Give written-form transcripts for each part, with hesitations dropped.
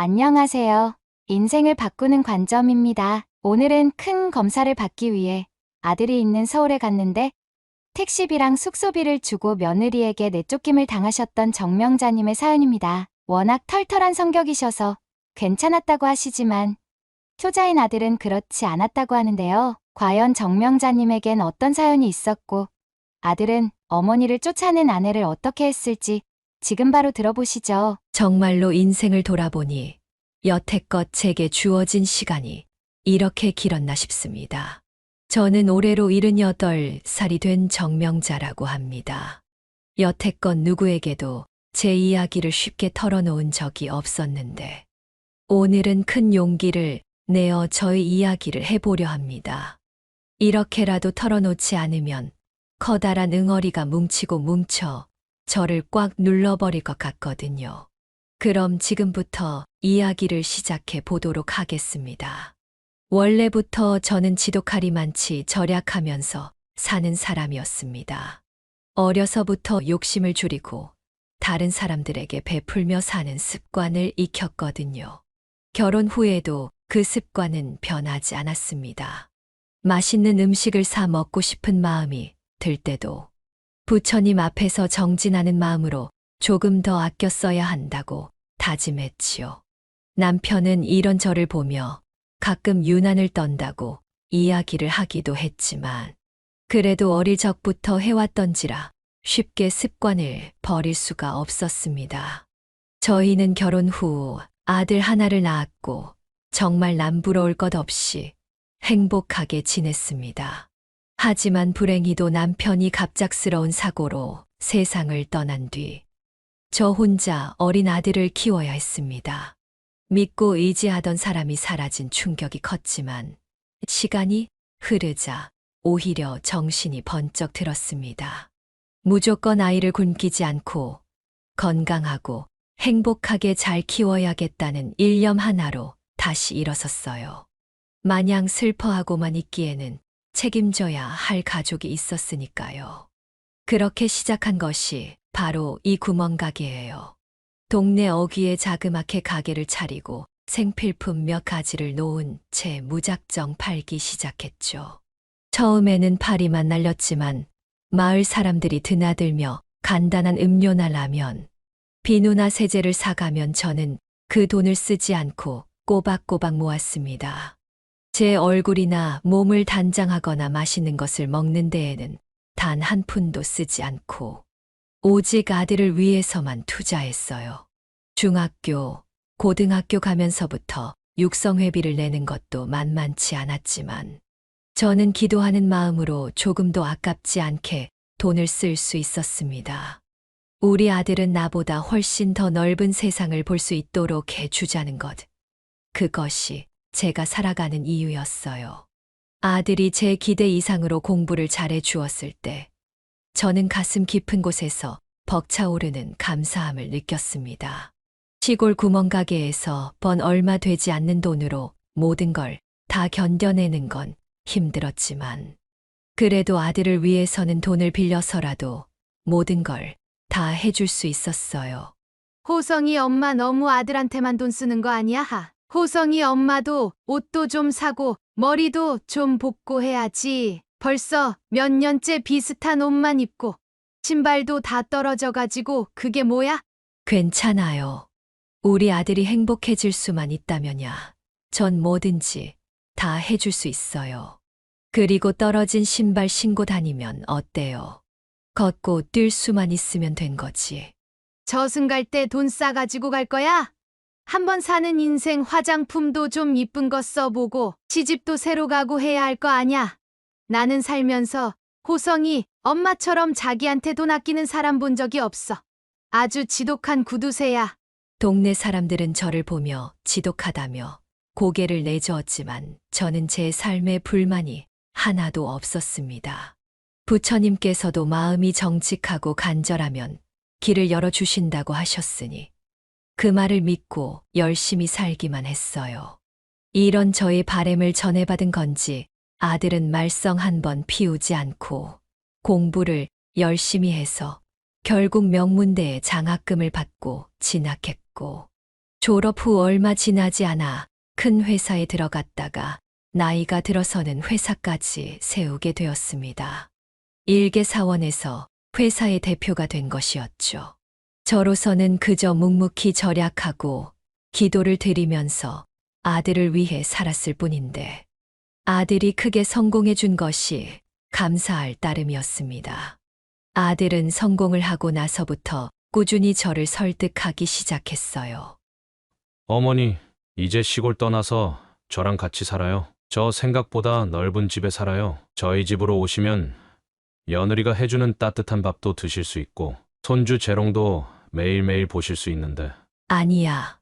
안녕하세요. 인생을 바꾸는 관점입니다. 오늘은 큰 검사를 받기 위해 아들이 있는 서울에 갔는데 택시비랑 숙소비를 주고 며느리에게 내쫓김을 당하셨던 정명자님의 사연입니다. 워낙 털털한 성격이셔서 괜찮았다고 하시지만 효자인 아들은 그렇지 않았다고 하는데요. 과연 정명자님에겐 어떤 사연이 있었고 아들은 어머니를 쫓아낸 아내를 어떻게 했을지 지금 바로 들어보시죠. 정말로 인생을 돌아보니 여태껏 제게 주어진 시간이 이렇게 길었나 싶습니다. 저는 올해로 78살이 된 정명자라고 합니다. 여태껏 누구에게도 제 이야기를 쉽게 털어놓은 적이 없었는데 오늘은 큰 용기를 내어 저의 이야기를 해보려 합니다. 이렇게라도 털어놓지 않으면 커다란 응어리가 뭉치고 뭉쳐 저를 꽉 눌러버릴 것 같거든요. 그럼 지금부터 이야기를 시작해 보도록 하겠습니다. 원래부터 저는 지독하리만치 절약하면서 사는 사람이었습니다. 어려서부터 욕심을 줄이고 다른 사람들에게 베풀며 사는 습관을 익혔거든요. 결혼 후에도 그 습관은 변하지 않았습니다. 맛있는 음식을 사 먹고 싶은 마음이 들 때도 부처님 앞에서 정진하는 마음으로 조금 더 아껴 써야 한다고 다짐했지요. 남편은 이런 저를 보며 가끔 유난을 떤다고 이야기를 하기도 했지만 그래도 어릴 적부터 해왔던지라 쉽게 습관을 버릴 수가 없었습니다. 저희는 결혼 후 아들 하나를 낳았고 정말 남부러울 것 없이 행복하게 지냈습니다. 하지만 불행히도 남편이 갑작스러운 사고로 세상을 떠난 뒤 저 혼자 어린 아들을 키워야 했습니다. 믿고 의지하던 사람이 사라진 충격이 컸지만 시간이 흐르자 오히려 정신이 번쩍 들었습니다. 무조건 아이를 굶기지 않고 건강하고 행복하게 잘 키워야겠다는 일념 하나로 다시 일어섰어요. 마냥 슬퍼하고만 있기에는 책임져야 할 가족이 있었으니까요. 그렇게 시작한 것이 바로 이 구멍가게예요. 동네 어귀에 자그맣게 가게를 차리고 생필품 몇 가지를 놓은 채 무작정 팔기 시작했죠. 처음에는 파리만 날렸지만 마을 사람들이 드나들며 간단한 음료나 라면, 비누나 세제를 사가면 저는 그 돈을 쓰지 않고 꼬박꼬박 모았습니다. 제 얼굴이나 몸을 단장하거나 맛있는 것을 먹는 데에는 단 한 푼도 쓰지 않고 오직 아들을 위해서만 투자했어요. 중학교, 고등학교 가면서부터 육성회비를 내는 것도 만만치 않았지만 저는 기도하는 마음으로 조금도 아깝지 않게 돈을 쓸 수 있었습니다. 우리 아들은 나보다 훨씬 더 넓은 세상을 볼 수 있도록 해주자는 것. 그것이 제가 살아가는 이유였어요. 아들이 제 기대 이상으로 공부를 잘해 주었을 때 저는 가슴 깊은 곳에서 벅차오르는 감사함을 느꼈습니다. 시골 구멍가게에서 번 얼마 되지 않는 돈으로 모든 걸 다 견뎌내는 건 힘들었지만 그래도 아들을 위해서는 돈을 빌려서라도 모든 걸 다 해줄 수 있었어요. 호성이 엄마 너무 아들한테만 돈 쓰는 거 아니야? 호성이 엄마도 옷도 좀 사고 머리도 좀 볶고 해야지. 벌써 몇 년째 비슷한 옷만 입고 신발도 다 떨어져가지고 그게 뭐야? 괜찮아요. 우리 아들이 행복해질 수만 있다면야 전 뭐든지 다 해줄 수 있어요. 그리고 떨어진 신발 신고 다니면 어때요? 걷고 뛸 수만 있으면 된 거지. 저승 갈 때 돈 싸가지고 갈 거야? 한번 사는 인생 화장품도 좀 이쁜 거 써보고 시집도 새로 가고 해야 할 거 아냐? 나는 살면서 호성이 엄마처럼 자기한테 돈 아끼는 사람 본 적이 없어. 아주 지독한 구두쇠야. 동네 사람들은 저를 보며 지독하다며 고개를 내저었지만 저는 제 삶에 불만이 하나도 없었습니다. 부처님께서도 마음이 정직하고 간절하면 길을 열어주신다고 하셨으니 그 말을 믿고 열심히 살기만 했어요. 이런 저의 바램을 전해받은 건지 아들은 말썽 한 번 피우지 않고 공부를 열심히 해서 결국 명문대에 장학금을 받고 진학했고 졸업 후 얼마 지나지 않아 큰 회사에 들어갔다가 나이가 들어서는 회사까지 세우게 되었습니다. 일개 사원에서 회사의 대표가 된 것이었죠. 저로서는 그저 묵묵히 절약하고 기도를 드리면서 아들을 위해 살았을 뿐인데 아들이 크게 성공해 준 것이 감사할 따름이었습니다. 아들은 성공을 하고 나서부터 꾸준히 저를 설득하기 시작했어요. 어머니, 이제 시골 떠나서 저랑 같이 살아요. 저 생각보다 넓은 집에 살아요. 저희 집으로 오시면 며느리가 해주는 따뜻한 밥도 드실 수 있고 손주 재롱도 매일매일 보실 수 있는데. 아니야.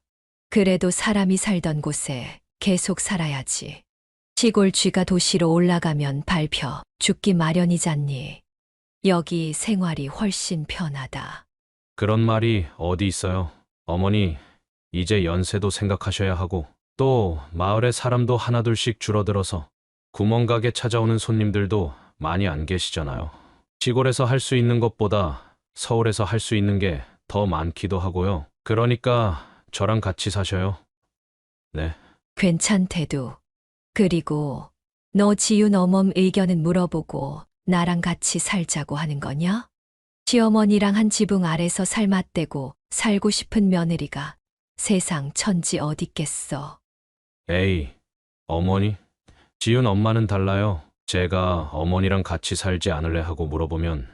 그래도 사람이 살던 곳에 계속 살아야지. 시골 쥐가 도시로 올라가면 밟혀 죽기 마련이잖니. 여기 생활이 훨씬 편하다. 그런 말이 어디 있어요. 어머니, 이제 연세도 생각하셔야 하고 또 마을에 사람도 하나둘씩 줄어들어서 구멍가게 찾아오는 손님들도 많이 안 계시잖아요. 시골에서 할 수 있는 것보다 서울에서 할 수 있는 게 더 많기도 하고요. 그러니까 저랑 같이 사셔요. 네. 괜찮대도. 그리고 너 지윤 어멈 의견은 물어보고 나랑 같이 살자고 하는 거냐? 시어머니랑 한 지붕 아래서 살맛대고 살고 싶은 며느리가 세상 천지 어딨겠어. 에이, 어머니. 지윤 엄마는 달라요. 제가 어머니랑 같이 살지 않을래 하고 물어보면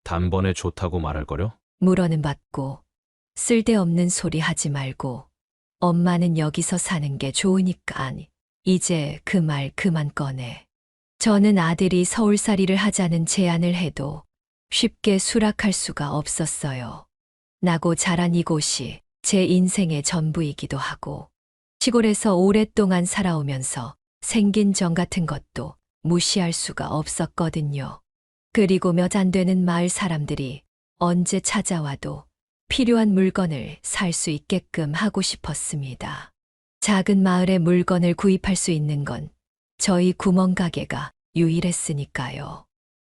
단번에 좋다고 말할 거려? 물어는 받고 쓸데없는 소리 하지 말고 엄마는 여기서 사는 게 좋으니까 이제 그 말 그만 꺼내. 저는 아들이 서울살이를 하자는 제안을 해도 쉽게 수락할 수가 없었어요. 나고 자란 이곳이 제 인생의 전부이기도 하고 시골에서 오랫동안 살아오면서 생긴 정 같은 것도 무시할 수가 없었거든요. 그리고 몇 안 되는 마을 사람들이 언제 찾아와도 필요한 물건을 살 수 있게끔 하고 싶었습니다. 작은 마을에 물건을 구입할 수 있는 건 저희 구멍가게가 유일했으니까요.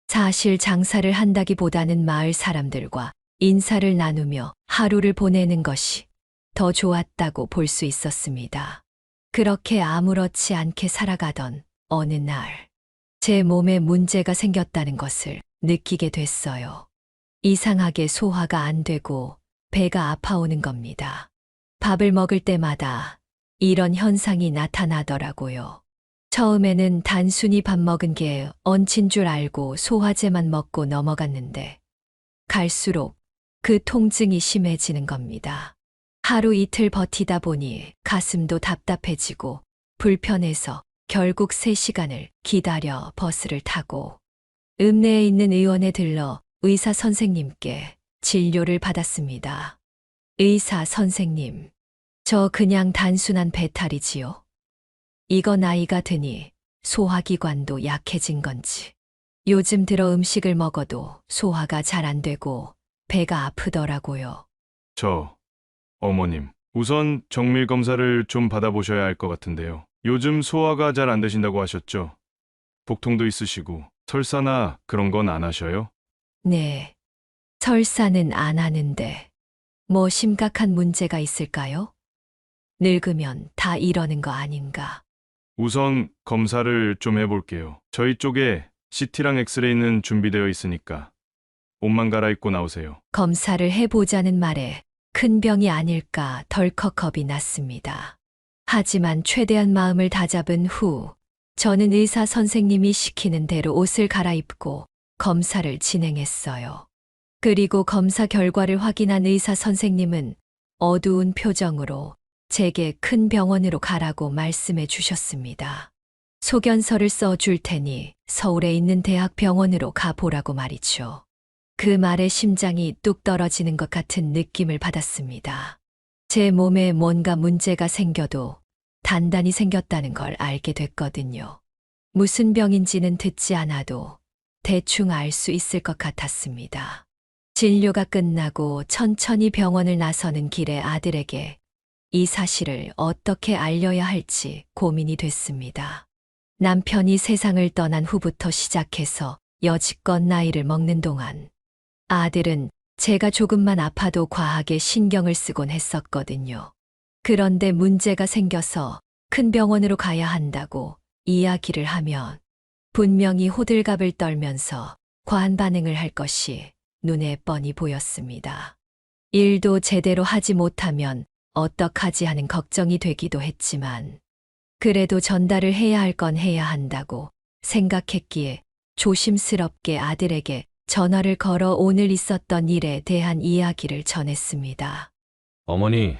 사실 장사를 한다기보다는 마을 사람들과 인사를 나누며 하루를 보내는 것이 더 좋았다고 볼 수 있었습니다. 그렇게 아무렇지 않게 살아가던 어느 날, 제 몸에 문제가 생겼다는 것을 느끼게 됐어요. 이상하게 소화가 안 되고 배가 아파오는 겁니다. 밥을 먹을 때마다 이런 현상이 나타나더라고요. 처음에는 단순히 밥 먹은 게 얹힌 줄 알고 소화제만 먹고 넘어갔는데 갈수록 그 통증이 심해지는 겁니다. 하루 이틀 버티다 보니 가슴도 답답해지고 불편해서 결국 3시간을 기다려 버스를 타고 읍내에 있는 의원에 들러 의사 선생님께 진료를 받았습니다. 의사 선생님, 저 그냥 단순한 배탈이지요. 이거 나이가 드니 소화기관도 약해진 건지 요즘 들어 음식을 먹어도 소화가 잘 안 되고 배가 아프더라고요. 어머님, 우선 정밀 검사를 좀 받아보셔야 할 것 같은데요. 요즘 소화가 잘 안 되신다고 하셨죠? 복통도 있으시고 설사나 그런 건 안 하셔요? 네, 설사는 안 하는데 뭐 심각한 문제가 있을까요? 늙으면 다 이러는 거 아닌가? 우선 검사를 좀 해볼게요. 저희 쪽에 CT랑 엑스레이는 준비되어 있으니까 옷만 갈아입고 나오세요. 검사를 해보자는 말에 큰 병이 아닐까 덜컥 겁이 났습니다. 하지만 최대한 마음을 다잡은 후 저는 의사 선생님이 시키는 대로 옷을 갈아입고 검사를 진행했어요. 그리고 검사 결과를 확인한 의사 선생님은 어두운 표정으로 제게 큰 병원으로 가라고 말씀해 주셨습니다. 소견서를 써줄 테니 서울에 있는 대학병원으로 가보라고 말이죠. 그 말에 심장이 뚝 떨어지는 것 같은 느낌을 받았습니다. 제 몸에 뭔가 문제가 생겨도 단단히 생겼다는 걸 알게 됐거든요. 무슨 병인지는 듣지 않아도 대충 알 수 있을 것 같았습니다. 진료가 끝나고 천천히 병원을 나서는 길에 아들에게 이 사실을 어떻게 알려야 할지 고민이 됐습니다. 남편이 세상을 떠난 후부터 시작해서 여지껏 나이를 먹는 동안 아들은 제가 조금만 아파도 과하게 신경을 쓰곤 했었거든요. 그런데 문제가 생겨서 큰 병원으로 가야 한다고 이야기를 하면 분명히 호들갑을 떨면서 과한 반응을 할 것이 눈에 뻔히 보였습니다. 일도 제대로 하지 못하면 어떡하지 하는 걱정이 되기도 했지만 그래도 전달을 해야 할 건 해야 한다고 생각했기에 조심스럽게 아들에게 전화를 걸어 오늘 있었던 일에 대한 이야기를 전했습니다. 어머니,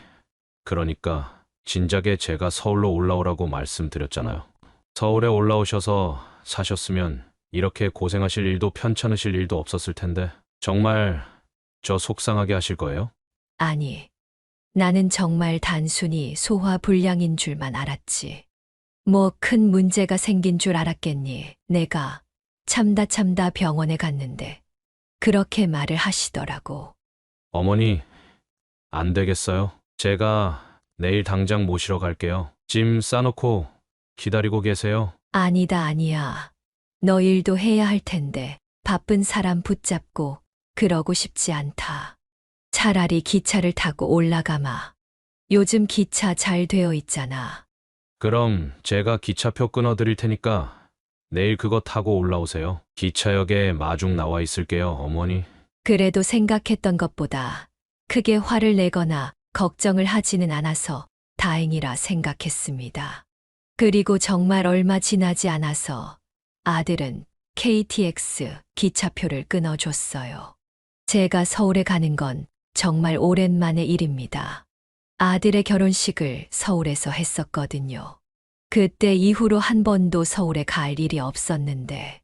그러니까 진작에 제가 서울로 올라오라고 말씀드렸잖아요. 서울에 올라오셔서 사셨으면 이렇게 고생하실 일도 편찮으실 일도 없었을 텐데 정말 저 속상하게 하실 거예요? 아니, 나는 정말 단순히 소화불량인 줄만 알았지. 뭐 큰 문제가 생긴 줄 알았겠니? 내가 참다 병원에 갔는데 그렇게 말을 하시더라고. 어머니, 안 되겠어요. 제가 내일 당장 모시러 갈게요. 짐 싸놓고 기다리고 계세요. 아니야. 너 일도 해야 할 텐데 바쁜 사람 붙잡고 그러고 싶지 않다. 차라리 기차를 타고 올라가마. 요즘 기차 잘 되어 있잖아. 그럼 제가 기차표 끊어드릴 테니까 내일 그거 타고 올라오세요. 기차역에 마중 나와 있을게요, 어머니. 그래도 생각했던 것보다 크게 화를 내거나 걱정을 하지는 않아서 다행이라 생각했습니다. 그리고 정말 얼마 지나지 않아서 아들은 KTX 기차표를 끊어줬어요. 제가 서울에 가는 건 정말 오랜만의 일입니다. 아들의 결혼식을 서울에서 했었거든요. 그때 이후로 한 번도 서울에 갈 일이 없었는데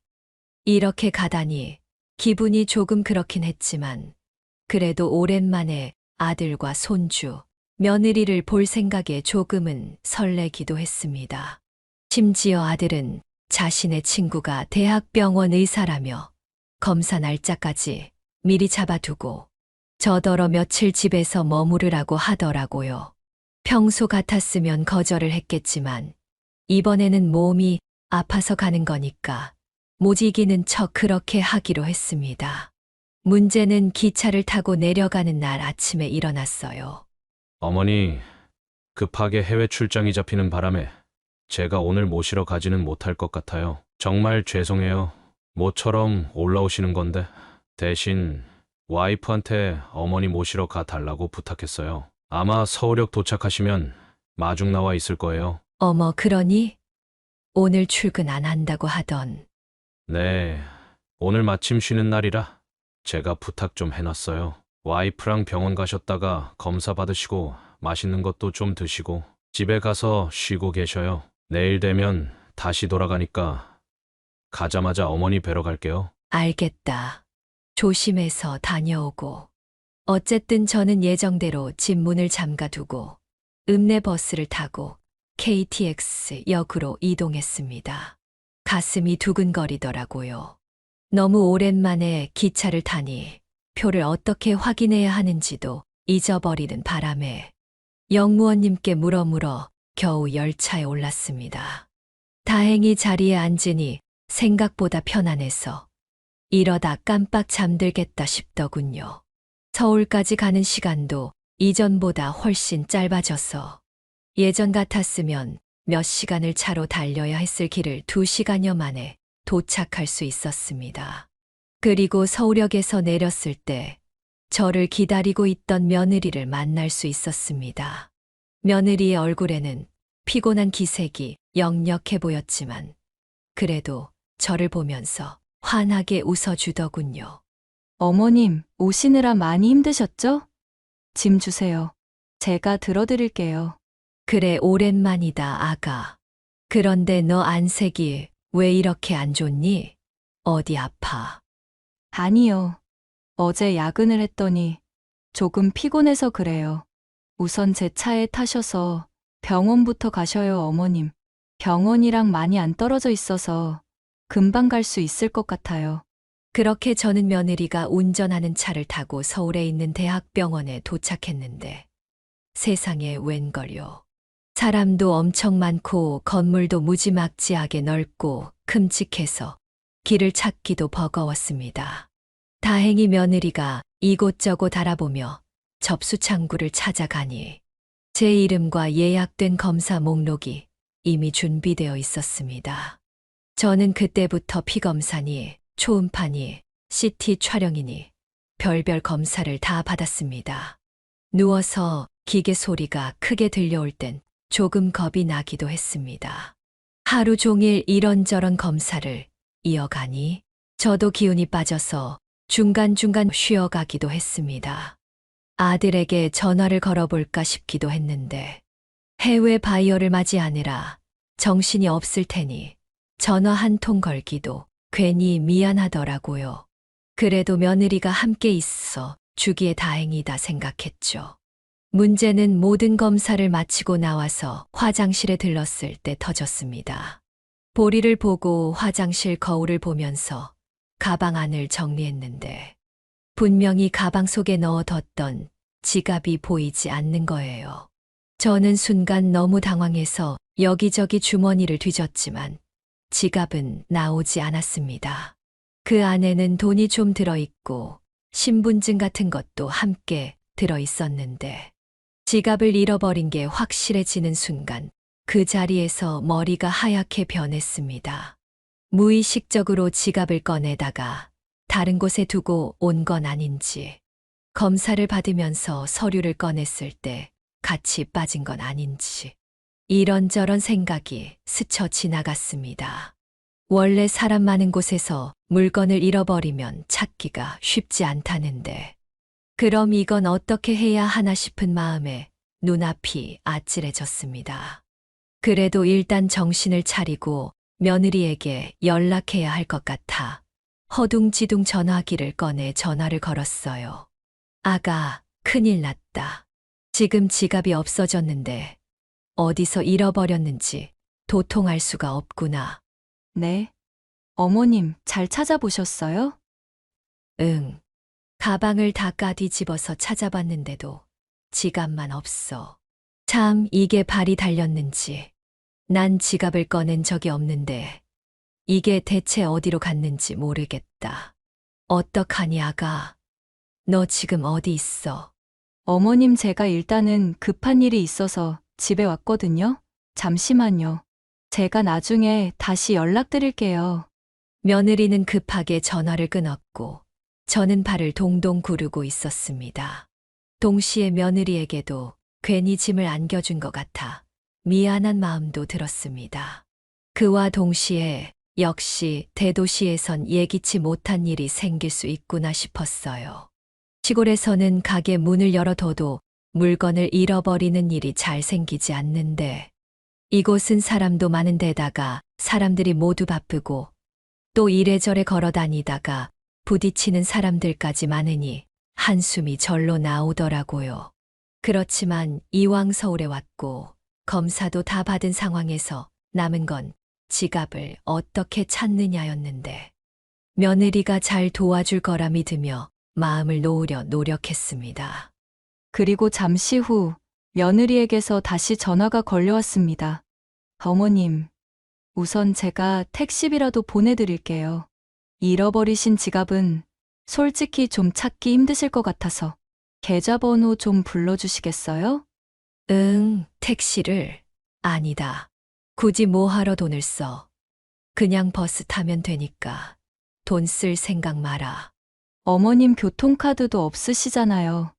이렇게 가다니 기분이 조금 그렇긴 했지만 그래도 오랜만에 아들과 손주, 며느리를 볼 생각에 조금은 설레기도 했습니다. 심지어 아들은 자신의 친구가 대학병원 의사라며 검사 날짜까지 미리 잡아두고 저더러 며칠 집에서 머무르라고 하더라고요. 평소 같았으면 거절을 했겠지만 이번에는 몸이 아파서 가는 거니까 못 이기는 척 그렇게 하기로 했습니다. 문제는 기차를 타고 내려가는 날 아침에 일어났어요. 어머니, 급하게 해외 출장이 잡히는 바람에 제가 오늘 모시러 가지는 못할 것 같아요. 정말 죄송해요. 모처럼 올라오시는 건데 대신 와이프한테 어머니 모시러 가 달라고 부탁했어요. 아마 서울역 도착하시면 마중 나와 있을 거예요. 어머, 그러니? 오늘 출근 안 한다고 하던. 네, 오늘 마침 쉬는 날이라 제가 부탁 좀 해놨어요. 와이프랑 병원 가셨다가 검사 받으시고 맛있는 것도 좀 드시고 집에 가서 쉬고 계셔요. 내일 되면 다시 돌아가니까 가자마자 어머니 뵈러 갈게요. 알겠다. 조심해서 다녀오고. 어쨌든 저는 예정대로 집 문을 잠가두고 읍내버스를 타고 KTX 역으로 이동했습니다. 가슴이 두근거리더라고요. 너무 오랜만에 기차를 타니 표를 어떻게 확인해야 하는지도 잊어버리는 바람에 영무원님께 물어 겨우 열차에 올랐습니다. 다행히 자리에 앉으니 생각보다 편안해서 이러다 깜빡 잠들겠다 싶더군요. 서울까지 가는 시간도 이전보다 훨씬 짧아져서 예전 같았으면 몇 시간을 차로 달려야 했을 길을 2시간여 만에 도착할 수 있었습니다. 그리고 서울역에서 내렸을 때 저를 기다리고 있던 며느리를 만날 수 있었습니다. 며느리의 얼굴에는 피곤한 기색이 역력해 보였지만 그래도 저를 보면서 환하게 웃어주더군요. 어머님, 오시느라 많이 힘드셨죠? 짐 주세요. 제가 들어드릴게요. 그래, 오랜만이다, 아가. 그런데 너 안색이 왜 이렇게 안 좋니? 어디 아파? 아니요. 어제 야근을 했더니 조금 피곤해서 그래요. 우선 제 차에 타셔서 병원부터 가셔요, 어머님. 병원이랑 많이 안 떨어져 있어서 금방 갈 수 있을 것 같아요. 그렇게 저는 며느리가 운전하는 차를 타고 서울에 있는 대학병원에 도착했는데 세상에 웬걸요. 사람도 엄청 많고 건물도 무지막지하게 넓고 큼직해서 길을 찾기도 버거웠습니다. 다행히 며느리가 이곳저곳 알아보며 접수 창구를 찾아가니 제 이름과 예약된 검사 목록이 이미 준비되어 있었습니다. 저는 그때부터 피검사니, 초음파니, CT 촬영이니 별별 검사를 다 받았습니다. 누워서 기계 소리가 크게 들려올 땐 조금 겁이 나기도 했습니다. 하루 종일 이런저런 검사를 이어가니 저도 기운이 빠져서 중간중간 쉬어가기도 했습니다. 아들에게 전화를 걸어볼까 싶기도 했는데 해외 바이어를 맞이하느라 정신이 없을 테니 전화 한 통 걸기도 괜히 미안하더라고요. 그래도 며느리가 함께 있어 주기에 다행이다 생각했죠. 문제는 모든 검사를 마치고 나와서 화장실에 들렀을 때 터졌습니다. 보리를 보고 화장실 거울을 보면서 가방 안을 정리했는데 분명히 가방 속에 넣어뒀던 지갑이 보이지 않는 거예요. 저는 순간 너무 당황해서 여기저기 주머니를 뒤졌지만 지갑은 나오지 않았습니다. 그 안에는 돈이 좀 들어있고 신분증 같은 것도 함께 들어있었는데 지갑을 잃어버린 게 확실해지는 순간 그 자리에서 머리가 하얗게 변했습니다. 무의식적으로 지갑을 꺼내다가 다른 곳에 두고 온 건 아닌지, 검사를 받으면서 서류를 꺼냈을 때 같이 빠진 건 아닌지, 이런저런 생각이 스쳐 지나갔습니다. 원래 사람 많은 곳에서 물건을 잃어버리면 찾기가 쉽지 않다는데, 그럼 이건 어떻게 해야 하나 싶은 마음에 눈앞이 아찔해졌습니다. 그래도 일단 정신을 차리고 며느리에게 연락해야 할 것 같아 허둥지둥 전화기를 꺼내 전화를 걸었어요. 아가, 큰일 났다. 지금 지갑이 없어졌는데 어디서 잃어버렸는지 도통할 수가 없구나. 네. 어머님, 잘 찾아보셨어요? 응. 가방을 다 까뒤집어서 찾아봤는데도 지갑만 없어. 참, 이게 발이 달렸는지. 난 지갑을 꺼낸 적이 없는데 이게 대체 어디로 갔는지 모르겠다. 어떡하니 아가? 너 지금 어디 있어? 어머님, 제가 일단은 급한 일이 있어서 집에 왔거든요. 잠시만요. 제가 나중에 다시 연락드릴게요. 며느리는 급하게 전화를 끊었고 저는 발을 동동 구르고 있었습니다. 동시에 며느리에게도 괜히 짐을 안겨준 것 같아 미안한 마음도 들었습니다. 그와 동시에 역시 대도시에선 예기치 못한 일이 생길 수 있구나 싶었어요. 시골에서는 가게 문을 열어둬도 물건을 잃어버리는 일이 잘 생기지 않는데 이곳은 사람도 많은 데다가 사람들이 모두 바쁘고 또 이래저래 걸어 다니다가 부딪히는 사람들까지 많으니 한숨이 절로 나오더라고요. 그렇지만 이왕 서울에 왔고 검사도 다 받은 상황에서 남은 건 지갑을 어떻게 찾느냐였는데 며느리가 잘 도와줄 거라 믿으며 마음을 놓으려 노력했습니다. 그리고 잠시 후 며느리에게서 다시 전화가 걸려왔습니다. 어머님, 우선 제가 택시비라도 보내드릴게요. 잃어버리신 지갑은 솔직히 좀 찾기 힘드실 것 같아서 계좌번호 좀 불러주시겠어요? 응, 택시를. 아니다. 굳이 뭐하러 돈을 써. 그냥 버스 타면 되니까 돈 쓸 생각 마라. 어머님 교통카드도 없으시잖아요.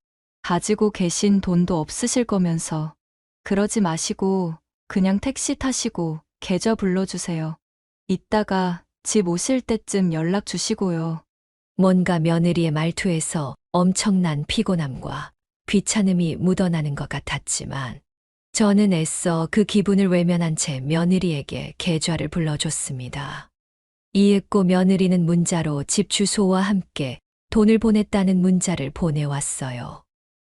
가지고 계신 돈도 없으실 거면서. 그러지 마시고 그냥 택시 타시고 계좌 불러주세요. 이따가 집 오실 때쯤 연락 주시고요. 뭔가 며느리의 말투에서 엄청난 피곤함과 귀찮음이 묻어나는 것 같았지만 저는 애써 그 기분을 외면한 채 며느리에게 계좌를 불러줬습니다. 이윽고 며느리는 문자로 집 주소와 함께 돈을 보냈다는 문자를 보내왔어요.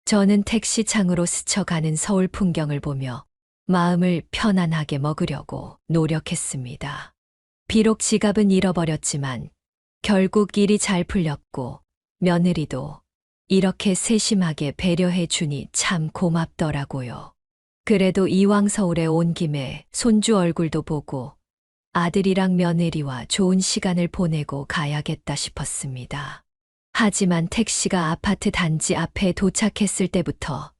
저는 택시 창으로 스쳐가는 서울 풍경을 보며 마음을 편안하게 먹으려고 노력했습니다. 비록 지갑은 잃어버렸지만 결국 일이 잘 풀렸고 며느리도 이렇게 세심하게 배려해 주니 참 고맙더라고요. 그래도 이왕 서울에 온 김에 손주 얼굴도 보고 아들이랑 며느리와 좋은 시간을 보내고 가야겠다 싶었습니다. 하지만 택시가 아파트 단지 앞에 도착했을 때부터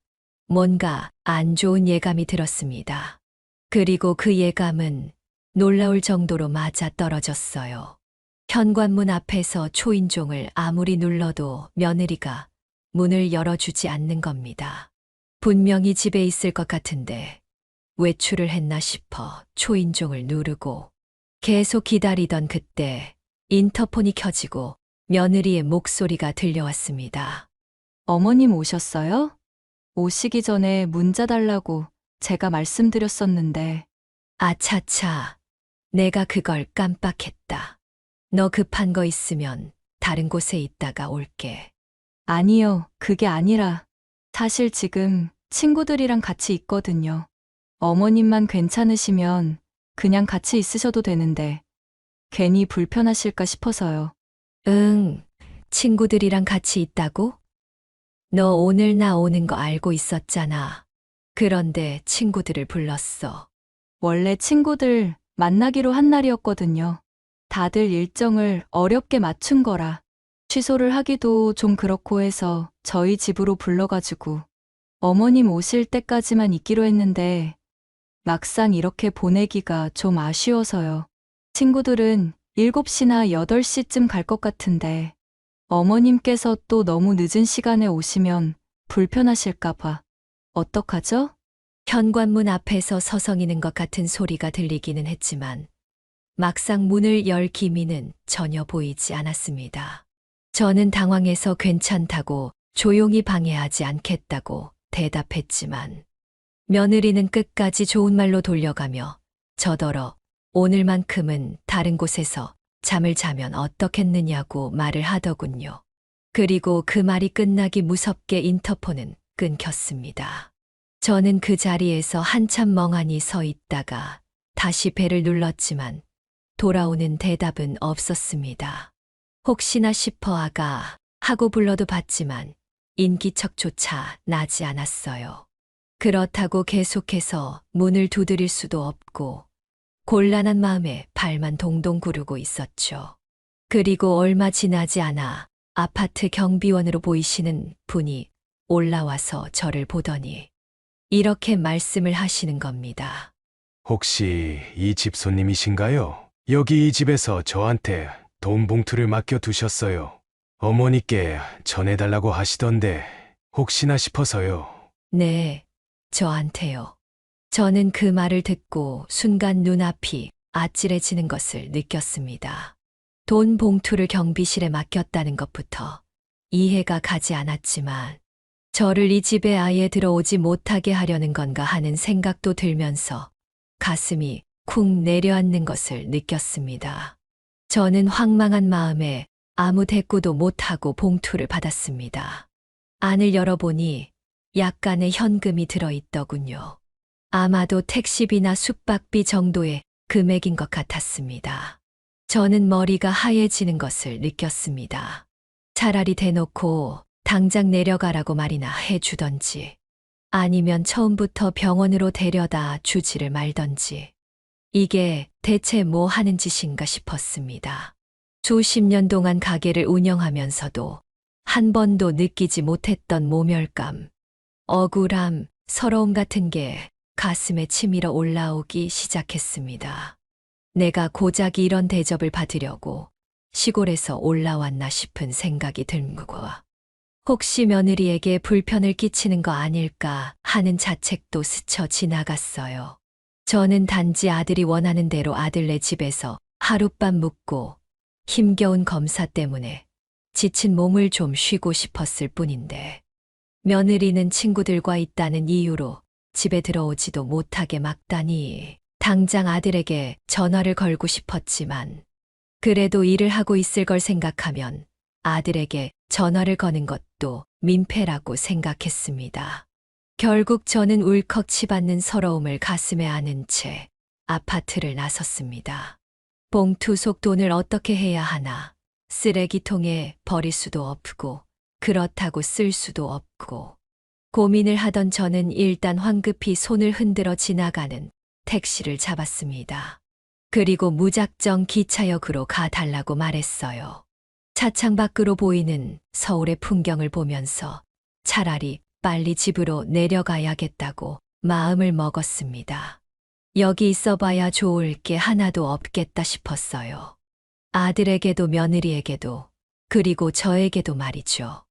뭔가 안 좋은 예감이 들었습니다. 그리고 그 예감은 놀라울 정도로 맞아 떨어졌어요. 현관문 앞에서 초인종을 아무리 눌러도 며느리가 문을 열어주지 않는 겁니다. 분명히 집에 있을 것 같은데 외출을 했나 싶어 초인종을 누르고 계속 기다리던 그때 인터폰이 켜지고 며느리의 목소리가 들려왔습니다. 어머님 오셨어요? 오시기 전에 문자 달라고 제가 말씀드렸었는데, 아차차, 내가 그걸 깜빡했다. 너 급한 거 있으면 다른 곳에 있다가 올게. 아니요, 그게 아니라, 사실 지금 친구들이랑 같이 있거든요. 어머님만 괜찮으시면 그냥 같이 있으셔도 되는데, 괜히 불편하실까 싶어서요. 응, 친구들이랑 같이 있다고? 너 오늘 나 오는 거 알고 있었잖아. 그런데 친구들을 불렀어. 원래 친구들 만나기로 한 날이었거든요. 다들 일정을 어렵게 맞춘 거라 취소를 하기도 좀 그렇고 해서 저희 집으로 불러가지고 어머님 오실 때까지만 있기로 했는데 막상 이렇게 보내기가 좀 아쉬워서요. 친구들은 7시나 8시쯤 갈 것 같은데 어머님께서 또 너무 늦은 시간에 오시면 불편하실까봐 어떡하죠? 현관문 앞에서 서성이는 것 같은 소리가 들리기는 했지만 막상 문을 열 기미는 전혀 보이지 않았습니다. 저는 당황해서 괜찮다고 조용히 방해하지 않겠다고 대답했지만 며느리는 끝까지 좋은 말로 돌려가며 저더러 오늘만큼은 다른 곳에서 잠을 자면 어떻겠느냐고 말을 하더군요. 그리고 그 말이 끝나기 무섭게 인터폰은 끊겼습니다. 저는 그 자리에서 한참 멍하니 서 있다가 다시 벨을 눌렀지만 돌아오는 대답은 없었습니다. 혹시나 싶어 아가 하고 불러도 받지만 인기척조차 나지 않았어요. 그렇다고 계속해서 문을 두드릴 수도 없고 곤란한 마음에 발만 동동 구르고 있었죠. 그리고 얼마 지나지 않아 아파트 경비원으로 보이시는 분이 올라와서 저를 보더니 이렇게 말씀을 하시는 겁니다. 혹시 이 집 손님이신가요? 여기 이 집에서 저한테 돈 봉투를 맡겨두셨어요. 어머니께 전해달라고 하시던데 혹시나 싶어서요. 네, 저한테요. 저는 그 말을 듣고 순간 눈앞이 아찔해지는 것을 느꼈습니다. 돈 봉투를 경비실에 맡겼다는 것부터 이해가 가지 않았지만 저를 이 집에 아예 들어오지 못하게 하려는 건가 하는 생각도 들면서 가슴이 쿵 내려앉는 것을 느꼈습니다. 저는 황망한 마음에 아무 대꾸도 못하고 봉투를 받았습니다. 안을 열어보니 약간의 현금이 들어있더군요. 아마도 택시비나 숙박비 정도의 금액인 것 같았습니다. 저는 머리가 하얘지는 것을 느꼈습니다. 차라리 대놓고 당장 내려가라고 말이나 해주던지 아니면 처음부터 병원으로 데려다 주지를 말던지 이게 대체 뭐 하는 짓인가 싶었습니다. 수십 년 동안 가게를 운영하면서도 한 번도 느끼지 못했던 모멸감, 억울함, 서러움 같은 게 가슴에 치밀어 올라오기 시작했습니다. 내가 고작 이런 대접을 받으려고 시골에서 올라왔나 싶은 생각이 들고 혹시 며느리에게 불편을 끼치는 거 아닐까 하는 자책도 스쳐 지나갔어요. 저는 단지 아들이 원하는 대로 아들네 집에서 하룻밤 묵고 힘겨운 검사 때문에 지친 몸을 좀 쉬고 싶었을 뿐인데 며느리는 친구들과 있다는 이유로 집에 들어오지도 못하게 막다니 당장 아들에게 전화를 걸고 싶었지만 그래도 일을 하고 있을 걸 생각하면 아들에게 전화를 거는 것도 민폐라고 생각했습니다. 결국 저는 울컥 치받는 서러움을 가슴에 안은 채 아파트를 나섰습니다. 봉투 속 돈을 어떻게 해야 하나 쓰레기통에 버릴 수도 없고 그렇다고 쓸 수도 없고 고민을 하던 저는 일단 황급히 손을 흔들어 지나가는 택시를 잡았습니다. 그리고 무작정 기차역으로 가달라고 말했어요. 차창 밖으로 보이는 서울의 풍경을 보면서 차라리 빨리 집으로 내려가야겠다고 마음을 먹었습니다. 여기 있어봐야 좋을 게 하나도 없겠다 싶었어요. 아들에게도 며느리에게도 그리고 저에게도 말이죠.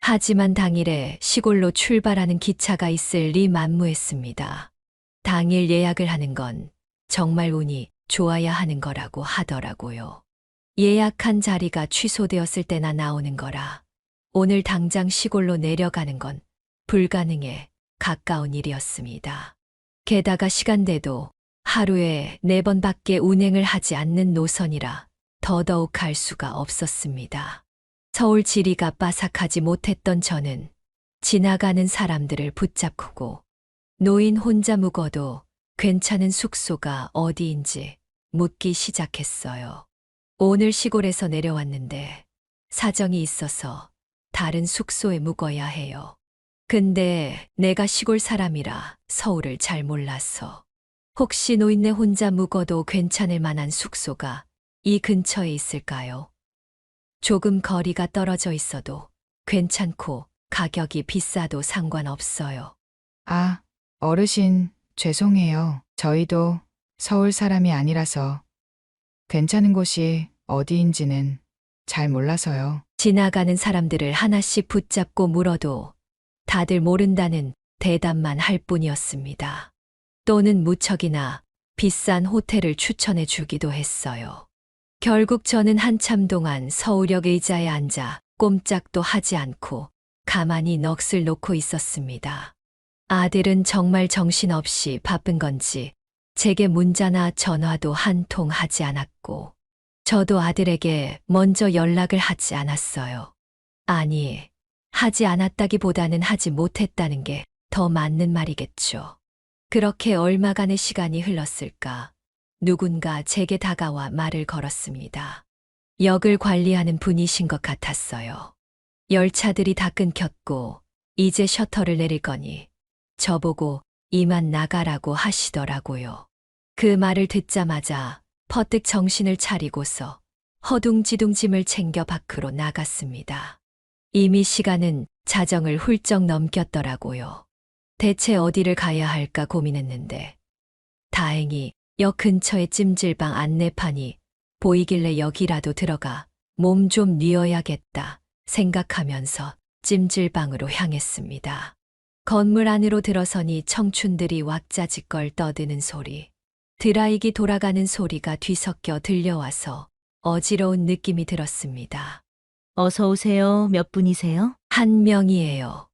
하지만 당일에 시골로 출발하는 기차가 있을 리 만무했습니다. 당일 예약을 하는 건 정말 운이 좋아야 하는 거라고 하더라고요. 예약한 자리가 취소되었을 때나 나오는 거라 오늘 당장 시골로 내려가는 건 불가능에 가까운 일이었습니다. 게다가 시간대도 하루에 4번밖에 운행을 하지 않는 노선이라 더더욱 갈 수가 없었습니다. 서울 지리가 빠삭하지 못했던 저는 지나가는 사람들을 붙잡고 노인 혼자 묵어도 괜찮은 숙소가 어디인지 묻기 시작했어요. 오늘 시골에서 내려왔는데 사정이 있어서 다른 숙소에 묵어야 해요. 근데 내가 시골 사람이라 서울을 잘 몰라서 혹시 노인네 혼자 묵어도 괜찮을 만한 숙소가 이 근처에 있을까요? 조금 거리가 떨어져 있어도 괜찮고 가격이 비싸도 상관없어요. 아, 어르신, 죄송해요. 저희도 서울 사람이 아니라서 괜찮은 곳이 어디인지는 잘 몰라서요. 지나가는 사람들을 하나씩 붙잡고 물어도 다들 모른다는 대답만 할 뿐이었습니다. 또는 무척이나 비싼 호텔을 추천해 주기도 했어요. 결국 저는 한참 동안 서울역 의자에 앉아 꼼짝도 하지 않고 가만히 넋을 놓고 있었습니다. 아들은 정말 정신없이 바쁜 건지 제게 문자나 전화도 한 통 하지 않았고 저도 아들에게 먼저 연락을 하지 않았어요. 아니, 하지 않았다기보다는 하지 못했다는 게 더 맞는 말이겠죠. 그렇게 얼마간의 시간이 흘렀을까? 누군가 제게 다가와 말을 걸었습니다. 역을 관리하는 분이신 것 같았어요. 열차들이 다 끊겼고 이제 셔터를 내릴 거니 저보고 이만 나가라고 하시더라고요. 그 말을 듣자마자 퍼뜩 정신을 차리고서 허둥지둥 짐을 챙겨 밖으로 나갔습니다. 이미 시간은 자정을 훌쩍 넘겼더라고요. 대체 어디를 가야 할까 고민했는데 다행히 역 근처에 찜질방 안내판이 보이길래 여기라도 들어가 몸 좀 뉘어야겠다 생각하면서 찜질방으로 향했습니다. 건물 안으로 들어서니 청춘들이 왁자지껄 떠드는 소리, 드라이기 돌아가는 소리가 뒤섞여 들려와서 어지러운 느낌이 들었습니다. 어서 오세요. 몇 분이세요? 한 명이에요.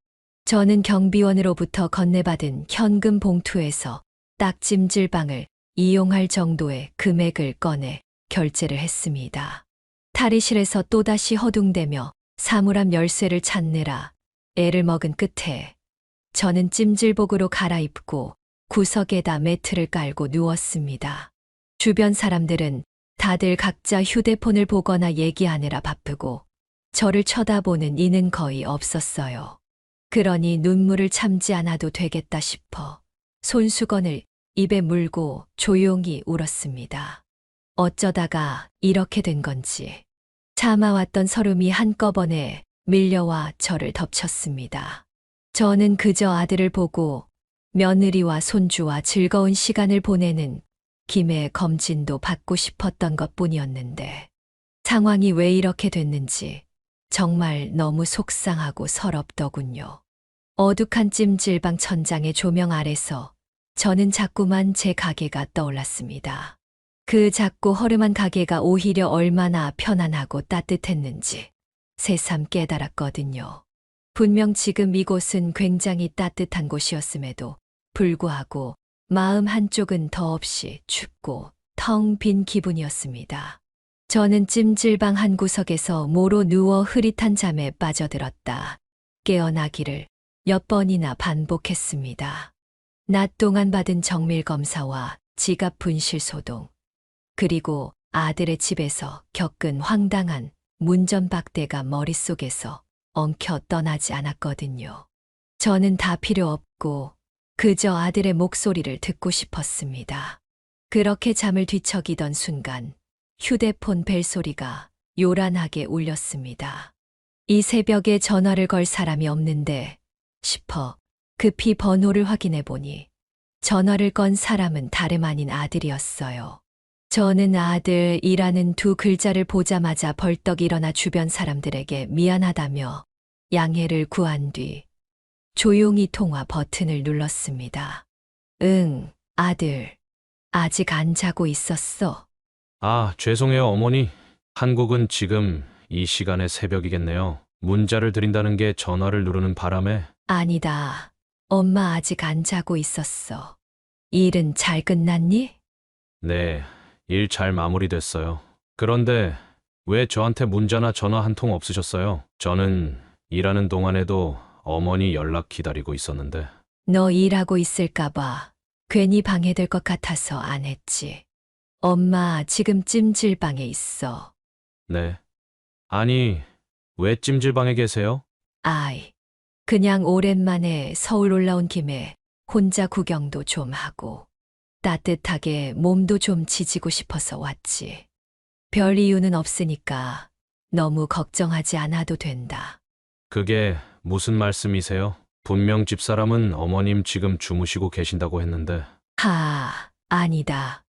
저는 경비원으로부터 건네받은 현금 봉투에서 딱 찜질방을 이용할 정도의 금액을 꺼내 결제를 했습니다. 탈의실에서 또다시 허둥대며 사물함 열쇠를 찾느라 애를 먹은 끝에 저는 찜질복으로 갈아입고 구석에다 매트를 깔고 누웠습니다. 주변 사람들은 다들 각자 휴대폰을 보거나 얘기하느라 바쁘고 저를 쳐다보는 이는 거의 없었어요. 그러니 눈물을 참지 않아도 되겠다 싶어 손수건을 입에 물고 조용히 울었습니다. 어쩌다가 이렇게 된 건지 참아왔던 서름이 한꺼번에 밀려와 저를 덮쳤습니다. 저는 그저 아들을 보고 며느리와 손주와 즐거운 시간을 보내는 김해 검진도 받고 싶었던 것뿐이었는데 상황이 왜 이렇게 됐는지 정말 너무 속상하고 서럽더군요. 어둑한 찜질방 천장의 조명 아래서 저는 자꾸만 제 가게가 떠올랐습니다. 그 작고 허름한 가게가 오히려 얼마나 편안하고 따뜻했는지 새삼 깨달았거든요. 분명 지금 이곳은 굉장히 따뜻한 곳이었음에도 불구하고 마음 한쪽은 더없이 춥고 텅 빈 기분이었습니다. 저는 찜질방 한 구석에서 모로 누워 흐릿한 잠에 빠져들었다 깨어나기를 몇 번이나 반복했습니다. 낮 동안 받은 정밀검사와 지갑 분실 소동, 그리고 아들의 집에서 겪은 황당한 문전박대가 머릿속에서 엉켜 떠나지 않았거든요. 저는 다 필요 없고 그저 아들의 목소리를 듣고 싶었습니다. 그렇게 잠을 뒤척이던 순간 휴대폰 벨소리가 요란하게 울렸습니다. 이 새벽에 전화를 걸 사람이 없는데 싶어 급히 번호를 확인해 보니 전화를 건 사람은 다름 아닌 아들이었어요. 저는 아들이라는 두 글자를 보자마자 벌떡 일어나 주변 사람들에게 미안하다며 양해를 구한 뒤 조용히 통화 버튼을 눌렀습니다. 응, 아들. 아직 안 자고 있었어. 아, 죄송해요, 어머니. 한국은 지금 이 시간에 새벽이겠네요. 문자를 드린다는 게 전화를 누르는 바람에. 아니다. 엄마 아직 안 자고 있었어. 일은 잘 끝났니? 네, 일 잘 마무리됐어요. 그런데 왜 저한테 문자나 전화 한 통 없으셨어요? 저는 일하는 동안에도 어머니 연락 기다리고 있었는데. 너 일하고 있을까봐 괜히 방해될 것 같아서 안 했지. 엄마 지금 찜질방에 있어. 네. 아니, 왜 찜질방에 계세요? 아이, 그냥 오랜만에 서울 올라온 김에 혼자 구경도 좀 하고 따뜻하게 몸도 좀 지지고 싶어서 왔지. 별 이유는 없으니까 너무 걱정하지 않아도 된다. 그게 무슨 말씀이세요? 분명 집사람은 어머님 지금 주무시고 계신다고 했는데. 아니다.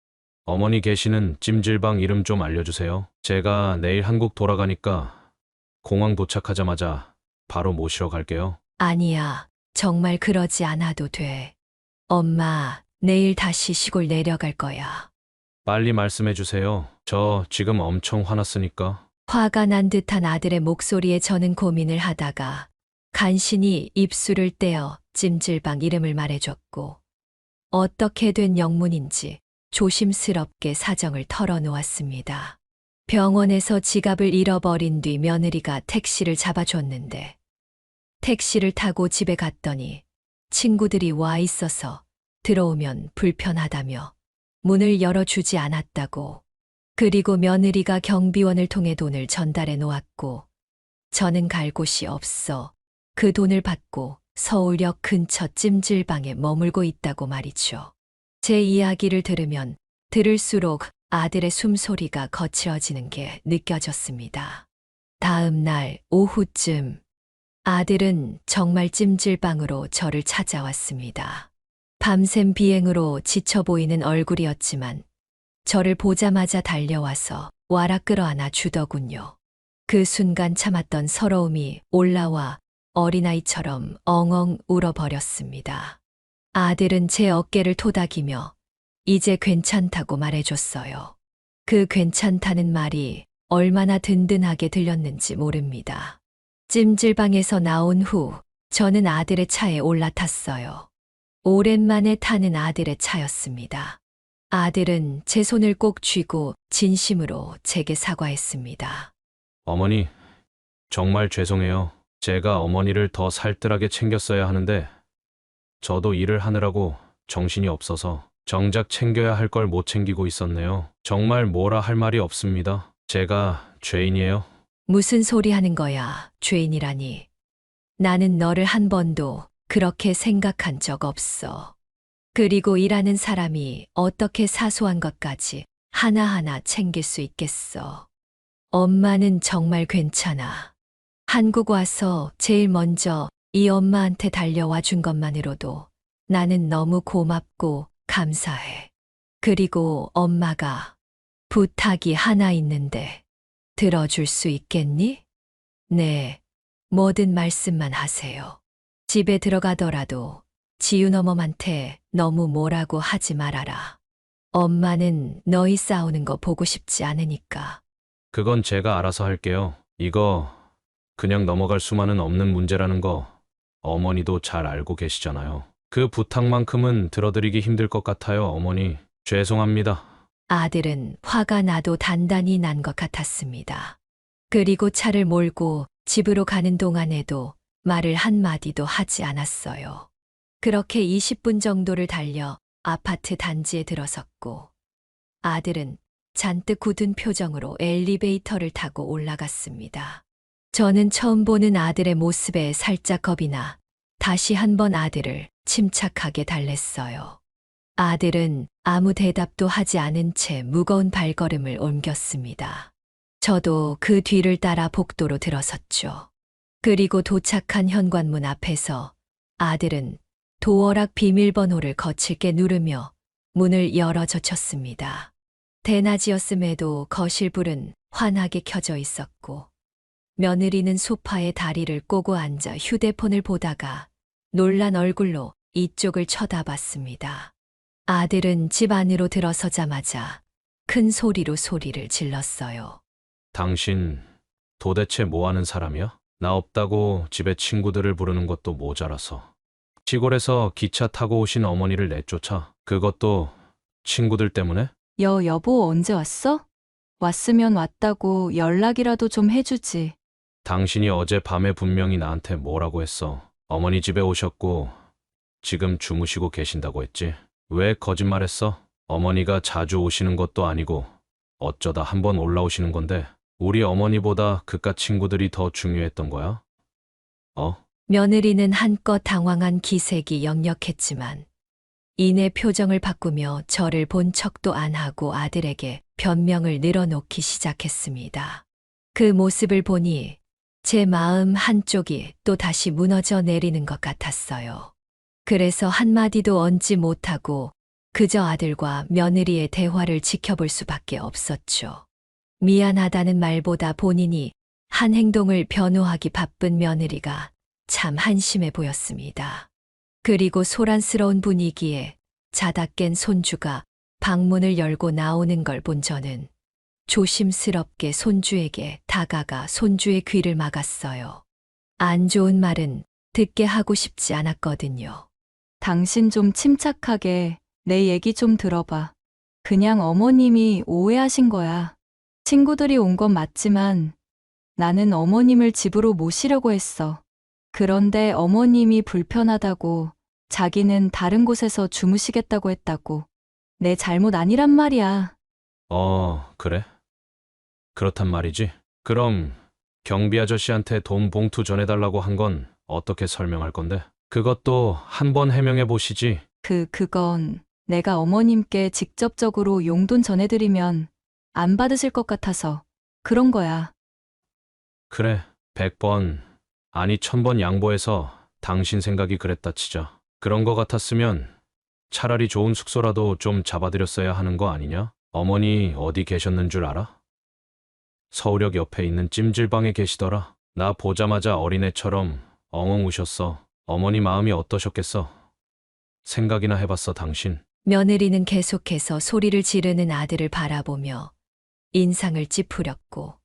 어머니 계시는 찜질방 이름 좀 알려주세요. 제가 내일 한국 돌아가니까 공항 도착하자마자 바로 모시러 갈게요. 아니야. 정말 그러지 않아도 돼. 엄마, 내일 다시 시골 내려갈 거야. 빨리 말씀해 주세요. 저 지금 엄청 화났으니까. 화가 난 듯한 아들의 목소리에 저는 고민을 하다가 간신히 입술을 떼어 찜질방 이름을 말해줬고 어떻게 된 영문인지 조심스럽게 사정을 털어놓았습니다. 병원에서 지갑을 잃어버린 뒤 며느리가 택시를 잡아줬는데 택시를 타고 집에 갔더니 친구들이 와 있어서 들어오면 불편하다며 문을 열어주지 않았다고. 그리고 며느리가 경비원을 통해 돈을 전달해 놓았고 저는 갈 곳이 없어 그 돈을 받고 서울역 근처 찜질방에 머물고 있다고 말이죠. 제 이야기를 들으면 들을수록 아들의 숨소리가 거칠어지는 게 느껴졌습니다. 다음 날 오후쯤 아들은 정말 찜질방으로 저를 찾아왔습니다. 밤샘 비행으로 지쳐 보이는 얼굴이었지만 저를 보자마자 달려와서 와락 끌어안아 주더군요. 그 순간 참았던 서러움이 올라와 어린아이처럼 엉엉 울어버렸습니다. 아들은 제 어깨를 토닥이며 이제 괜찮다고 말해줬어요. 그 괜찮다는 말이 얼마나 든든하게 들렸는지 모릅니다. 찜질방에서 나온 후 저는 아들의 차에 올라탔어요. 오랜만에 타는 아들의 차였습니다. 아들은 제 손을 꼭 쥐고 진심으로 제게 사과했습니다. 어머니, 정말 죄송해요. 제가 어머니를 더 살뜰하게 챙겼어야 하는데 저도 일을 하느라고 정신이 없어서 정작 챙겨야 할 걸 못 챙기고 있었네요. 정말 뭐라 할 말이 없습니다. 제가 죄인이에요. 무슨 소리 하는 거야, 죄인이라니. 나는 너를 한 번도 그렇게 생각한 적 없어. 그리고 일하는 사람이 어떻게 사소한 것까지 하나하나 챙길 수 있겠어. 엄마는 정말 괜찮아. 한국 와서 제일 먼저 이 엄마한테 달려와 준 것만으로도 나는 너무 고맙고 감사해. 그리고 엄마가 부탁이 하나 있는데 들어줄 수 있겠니? 네, 뭐든 말씀만 하세요. 집에 들어가더라도 지윤 어멈한테 너무 뭐라고 하지 말아라. 엄마는 너희 싸우는 거 보고 싶지 않으니까. 그건 제가 알아서 할게요. 이거 그냥 넘어갈 수만은 없는 문제라는 거 어머니도 잘 알고 계시잖아요. 그 부탁만큼은 들어드리기 힘들 것 같아요, 어머니. 죄송합니다. 아들은 화가 나도 단단히 난 것 같았습니다. 그리고 차를 몰고 집으로 가는 동안에도 말을 한마디도 하지 않았어요. 그렇게 20분 정도를 달려 아파트 단지에 들어섰고 아들은 잔뜩 굳은 표정으로 엘리베이터를 타고 올라갔습니다. 저는 처음 보는 아들의 모습에 살짝 겁이 나 다시 한번 아들을 침착하게 달랬어요. 아들은 아무 대답도 하지 않은 채 무거운 발걸음을 옮겼습니다. 저도 그 뒤를 따라 복도로 들어섰죠. 그리고 도착한 현관문 앞에서 아들은 도어락 비밀번호를 거칠게 누르며 문을 열어젖혔습니다. 대낮이었음에도 거실 불은 환하게 켜져 있었고 며느리는 소파에 다리를 꼬고 앉아 휴대폰을 보다가 놀란 얼굴로 이쪽을 쳐다봤습니다. 아들은 집 안으로 들어서자마자 큰 소리로 소리를 질렀어요. 당신 도대체 뭐 하는 사람이야? 나 없다고 집에 친구들을 부르는 것도 모자라서. 시골에서 기차 타고 오신 어머니를 내쫓아. 그것도 친구들 때문에? 여보 언제 왔어? 왔으면 왔다고 연락이라도 좀 해주지. 당신이 어제 밤에 분명히 나한테 뭐라고 했어. 어머니 집에 오셨고 지금 주무시고 계신다고 했지. 왜 거짓말했어? 어머니가 자주 오시는 것도 아니고 어쩌다 한번 올라오시는 건데 우리 어머니보다 그깟 친구들이 더 중요했던 거야? 며느리는 한껏 당황한 기색이 역력했지만 이내 표정을 바꾸며 저를 본 척도 안 하고 아들에게 변명을 늘어놓기 시작했습니다. 그 모습을 보니 제 마음 한쪽이 또 다시 무너져 내리는 것 같았어요. 그래서 한마디도 얹지 못하고 그저 아들과 며느리의 대화를 지켜볼 수밖에 없었죠. 미안하다는 말보다 본인이 한 행동을 변호하기 바쁜 며느리가 참 한심해 보였습니다. 그리고 소란스러운 분위기에 자다 깬 손주가 방문을 열고 나오는 걸 본 저는 조심스럽게 손주에게 다가가 손주의 귀를 막았어요. 안 좋은 말은 듣게 하고 싶지 않았거든요. 당신 좀 침착하게 내 얘기 좀 들어봐. 그냥 어머님이 오해하신 거야. 친구들이 온 건 맞지만 나는 어머님을 집으로 모시려고 했어. 그런데 어머님이 불편하다고 자기는 다른 곳에서 주무시겠다고 했다고. 내 잘못 아니란 말이야. 그래? 그렇단 말이지. 그럼 경비 아저씨한테 돈 봉투 전해달라고 한 건 어떻게 설명할 건데? 그것도 한번 해명해 보시지. 그건 내가 어머님께 직접적으로 용돈 전해드리면 안 받으실 것 같아서 그런 거야. 그래, 100번, 아니 1000번 양보해서 당신 생각이 그랬다 치자. 그런 거 같았으면 차라리 좋은 숙소라도 좀 잡아드렸어야 하는 거 아니냐? 어머니 어디 계셨는 줄 알아? 서울역 옆에 있는 찜질방에 계시더라. 나 보자마자 어린애처럼 엉엉 우셨어. 어머니 마음이 어떠셨겠어? 생각이나 해봤어, 당신. 며느리는 계속해서 소리를 지르는 아들을 바라보며 인상을 찌푸렸고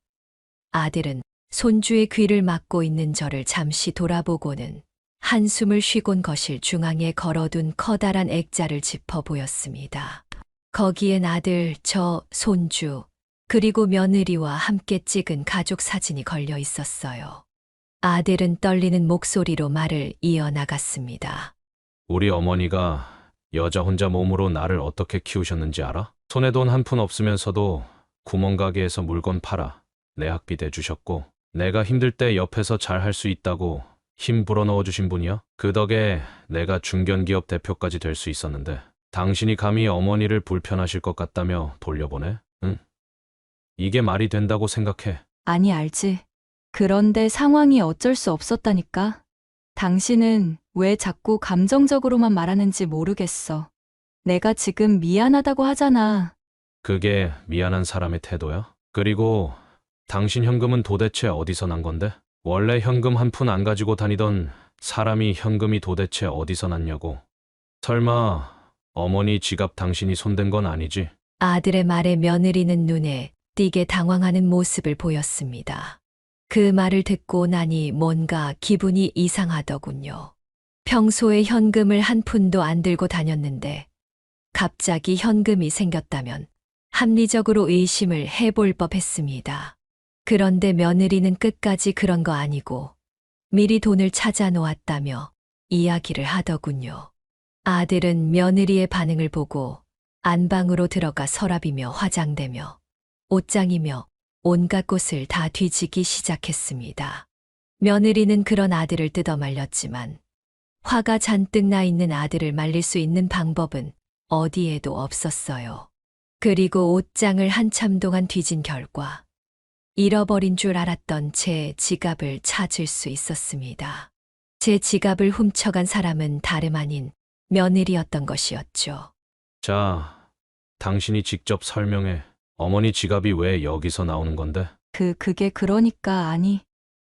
아들은 손주의 귀를 막고 있는 저를 잠시 돌아보고는 한숨을 쉬곤 거실 중앙에 걸어둔 커다란 액자를 짚어 보였습니다. 거기엔 아들, 저, 손주, 그리고 며느리와 함께 찍은 가족 사진이 걸려 있었어요. 아들은 떨리는 목소리로 말을 이어나갔습니다. 우리 어머니가 여자 혼자 몸으로 나를 어떻게 키우셨는지 알아? 손에 돈 한 푼 없으면서도 구멍가게에서 물건 팔아 내 학비 대주셨고 내가 힘들 때 옆에서 잘 할 수 있다고 힘 불어넣어 주신 분이야. 그 덕에 내가 중견기업 대표까지 될 수 있었는데 당신이 감히 어머니를 불편하실 것 같다며 돌려보내? 응? 이게 말이 된다고 생각해? 아니, 알지. 그런데 상황이 어쩔 수 없었다니까. 당신은 왜 자꾸 감정적으로만 말하는지 모르겠어. 내가 지금 미안하다고 하잖아. 그게 미안한 사람의 태도야? 그리고 당신 현금은 도대체 어디서 난 건데? 원래 현금 한 푼 안 가지고 다니던 사람이 현금이 도대체 어디서 났냐고. 설마 어머니 지갑 당신이 손댄 건 아니지? 아들의 말에 며느리는 눈에 띄게 당황하는 모습을 보였습니다. 그 말을 듣고 나니 뭔가 기분이 이상하더군요. 평소에 현금을 한 푼도 안 들고 다녔는데 갑자기 현금이 생겼다면 합리적으로 의심을 해볼 법했습니다. 그런데 며느리는 끝까지 그런 거 아니고 미리 돈을 찾아 놓았다며 이야기를 하더군요. 아들은 며느리의 반응을 보고 안방으로 들어가 서랍이며 화장대며 옷장이며 온갖 곳을 다 뒤지기 시작했습니다. 며느리는 그런 아들을 뜯어말렸지만 화가 잔뜩 나 있는 아들을 말릴 수 있는 방법은 어디에도 없었어요. 그리고 옷장을 한참 동안 뒤진 결과 잃어버린 줄 알았던 제 지갑을 찾을 수 있었습니다. 제 지갑을 훔쳐간 사람은 다름 아닌 며느리였던 것이었죠. 자, 당신이 직접 설명해. 어머니 지갑이 왜 여기서 나오는 건데? 그게 그러니까 아니.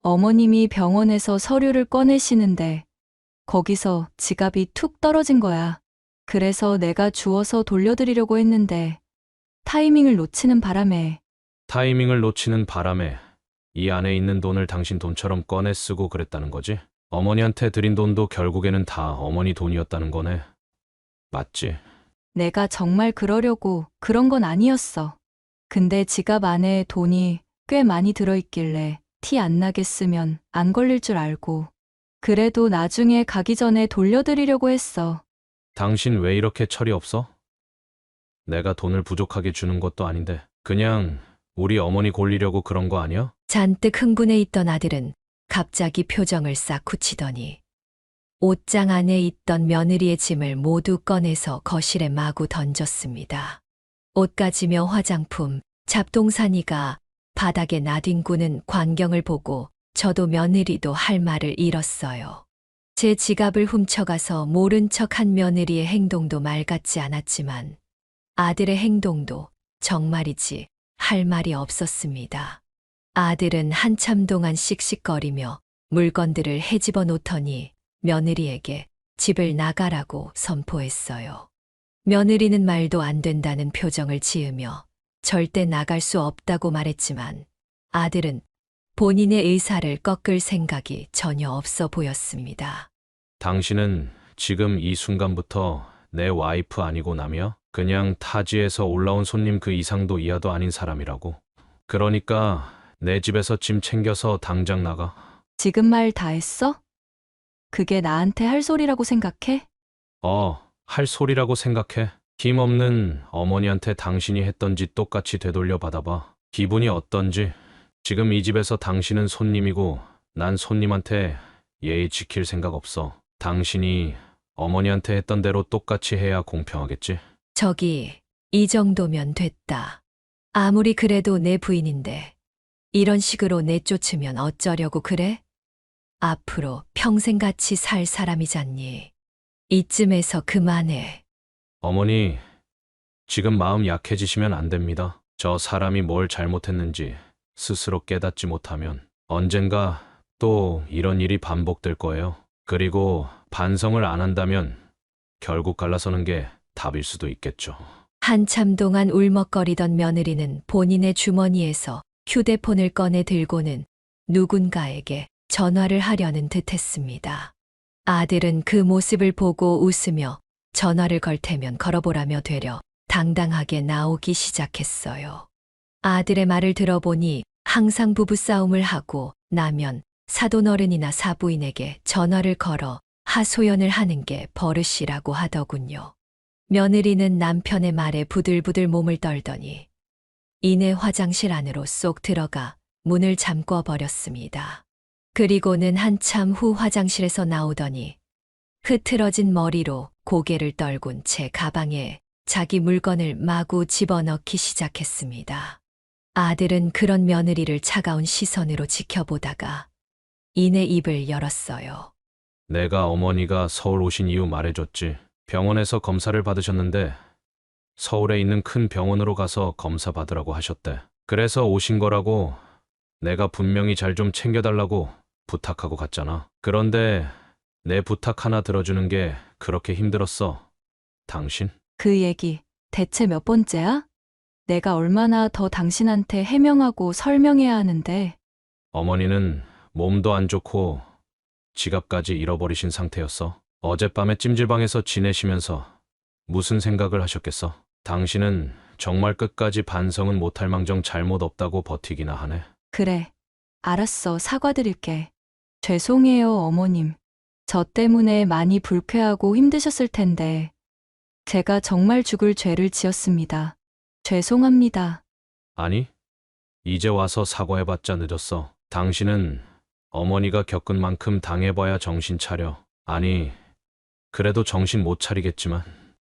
어머님이 병원에서 서류를 꺼내시는데 거기서 지갑이 툭 떨어진 거야. 그래서 내가 주워서 돌려드리려고 했는데 타이밍을 놓치는 바람에 타이밍을 놓치는 바람에 이 안에 있는 돈을 당신 돈처럼 꺼내 쓰고 그랬다는 거지? 어머니한테 드린 돈도 결국에는 다 어머니 돈이었다는 거네. 맞지? 내가 정말 그러려고 그런 건 아니었어. 근데 지갑 안에 돈이 꽤 많이 들어있길래 티 안 나게 쓰면 안 걸릴 줄 알고. 그래도 나중에 가기 전에 돌려드리려고 했어. 당신 왜 이렇게 철이 없어? 내가 돈을 부족하게 주는 것도 아닌데 그냥 우리 어머니 골리려고 그런 거 아니야? 잔뜩 흥분해 있던 아들은 갑자기 표정을 싹 굳히더니 옷장 안에 있던 며느리의 짐을 모두 꺼내서 거실에 마구 던졌습니다. 옷가지며 화장품, 잡동사니가 바닥에 나뒹구는 광경을 보고 저도 며느리도 할 말을 잃었어요. 제 지갑을 훔쳐가서 모른 척한 며느리의 행동도 말 같지 않았지만 아들의 행동도 정말이지 할 말이 없었습니다. 아들은 한참 동안 씩씩거리며 물건들을 헤집어 놓더니 며느리에게 집을 나가라고 선포했어요. 며느리는 말도 안 된다는 표정을 지으며 절대 나갈 수 없다고 말했지만 아들은 본인의 의사를 꺾을 생각이 전혀 없어 보였습니다. 당신은 지금 이 순간부터 내 와이프 아니고 남이야? 그냥 타지에서 올라온 손님 그 이상도 이하도 아닌 사람이라고. 그러니까 내 집에서 짐 챙겨서 당장 나가. 지금 말 다 했어? 그게 나한테 할 소리라고 생각해? 할 소리라고 생각해. 힘없는 어머니한테 당신이 했던 짓 똑같이 되돌려 받아봐. 기분이 어떤지. 지금 이 집에서 당신은 손님이고 난 손님한테 예의 지킬 생각 없어. 당신이 어머니한테 했던 대로 똑같이 해야 공평하겠지? 저기, 이 정도면 됐다. 아무리 그래도 내 부인인데 이런 식으로 내쫓으면 어쩌려고 그래? 앞으로 평생 같이 살 사람이잖니. 이쯤에서 그만해. 어머니, 지금 마음 약해지시면 안 됩니다. 저 사람이 뭘 잘못했는지 스스로 깨닫지 못하면 언젠가 또 이런 일이 반복될 거예요. 그리고 반성을 안 한다면 결국 갈라서는 게 답일 수도 있겠죠. 한참 동안 울먹거리던 며느리는 본인의 주머니에서 휴대폰을 꺼내 들고는 누군가에게 전화를 하려는 듯 했습니다. 아들은 그 모습을 보고 웃으며 전화를 걸 테면 걸어보라며 되려 당당하게 나오기 시작했어요. 아들의 말을 들어보니 항상 부부싸움을 하고 나면 사돈어른이나 사부인에게 전화를 걸어 하소연을 하는 게 버릇이라고 하더군요. 며느리는 남편의 말에 부들부들 몸을 떨더니 이내 화장실 안으로 쏙 들어가 문을 잠궈 버렸습니다. 그리고는 한참 후 화장실에서 나오더니 흐트러진 머리로 고개를 떨군 채 가방에 자기 물건을 마구 집어넣기 시작했습니다. 아들은 그런 며느리를 차가운 시선으로 지켜보다가 이내 입을 열었어요. 내가 어머니가 서울 오신 이유 말해줬지. 병원에서 검사를 받으셨는데 서울에 있는 큰 병원으로 가서 검사 받으라고 하셨대. 그래서 오신 거라고 내가 분명히 잘 좀 챙겨달라고 부탁하고 갔잖아. 그런데 내 부탁 하나 들어주는 게 그렇게 힘들었어. 당신? 그 얘기 대체 몇 번째야? 내가 얼마나 더 당신한테 해명하고 설명해야 하는데. 어머니는 몸도 안 좋고 지갑까지 잃어버리신 상태였어. 어젯밤에 찜질방에서 지내시면서 무슨 생각을 하셨겠어? 당신은 정말 끝까지 반성은 못할 망정 잘못 없다고 버티기나 하네. 그래, 알았어. 사과드릴게. 죄송해요, 어머님. 저 때문에 많이 불쾌하고 힘드셨을 텐데 제가 정말 죽을 죄를 지었습니다. 죄송합니다. 아니, 이제 와서 사과해봤자 늦었어. 당신은 어머니가 겪은 만큼 당해봐야 정신 차려. 아니, 그래도 정신 못 차리겠지만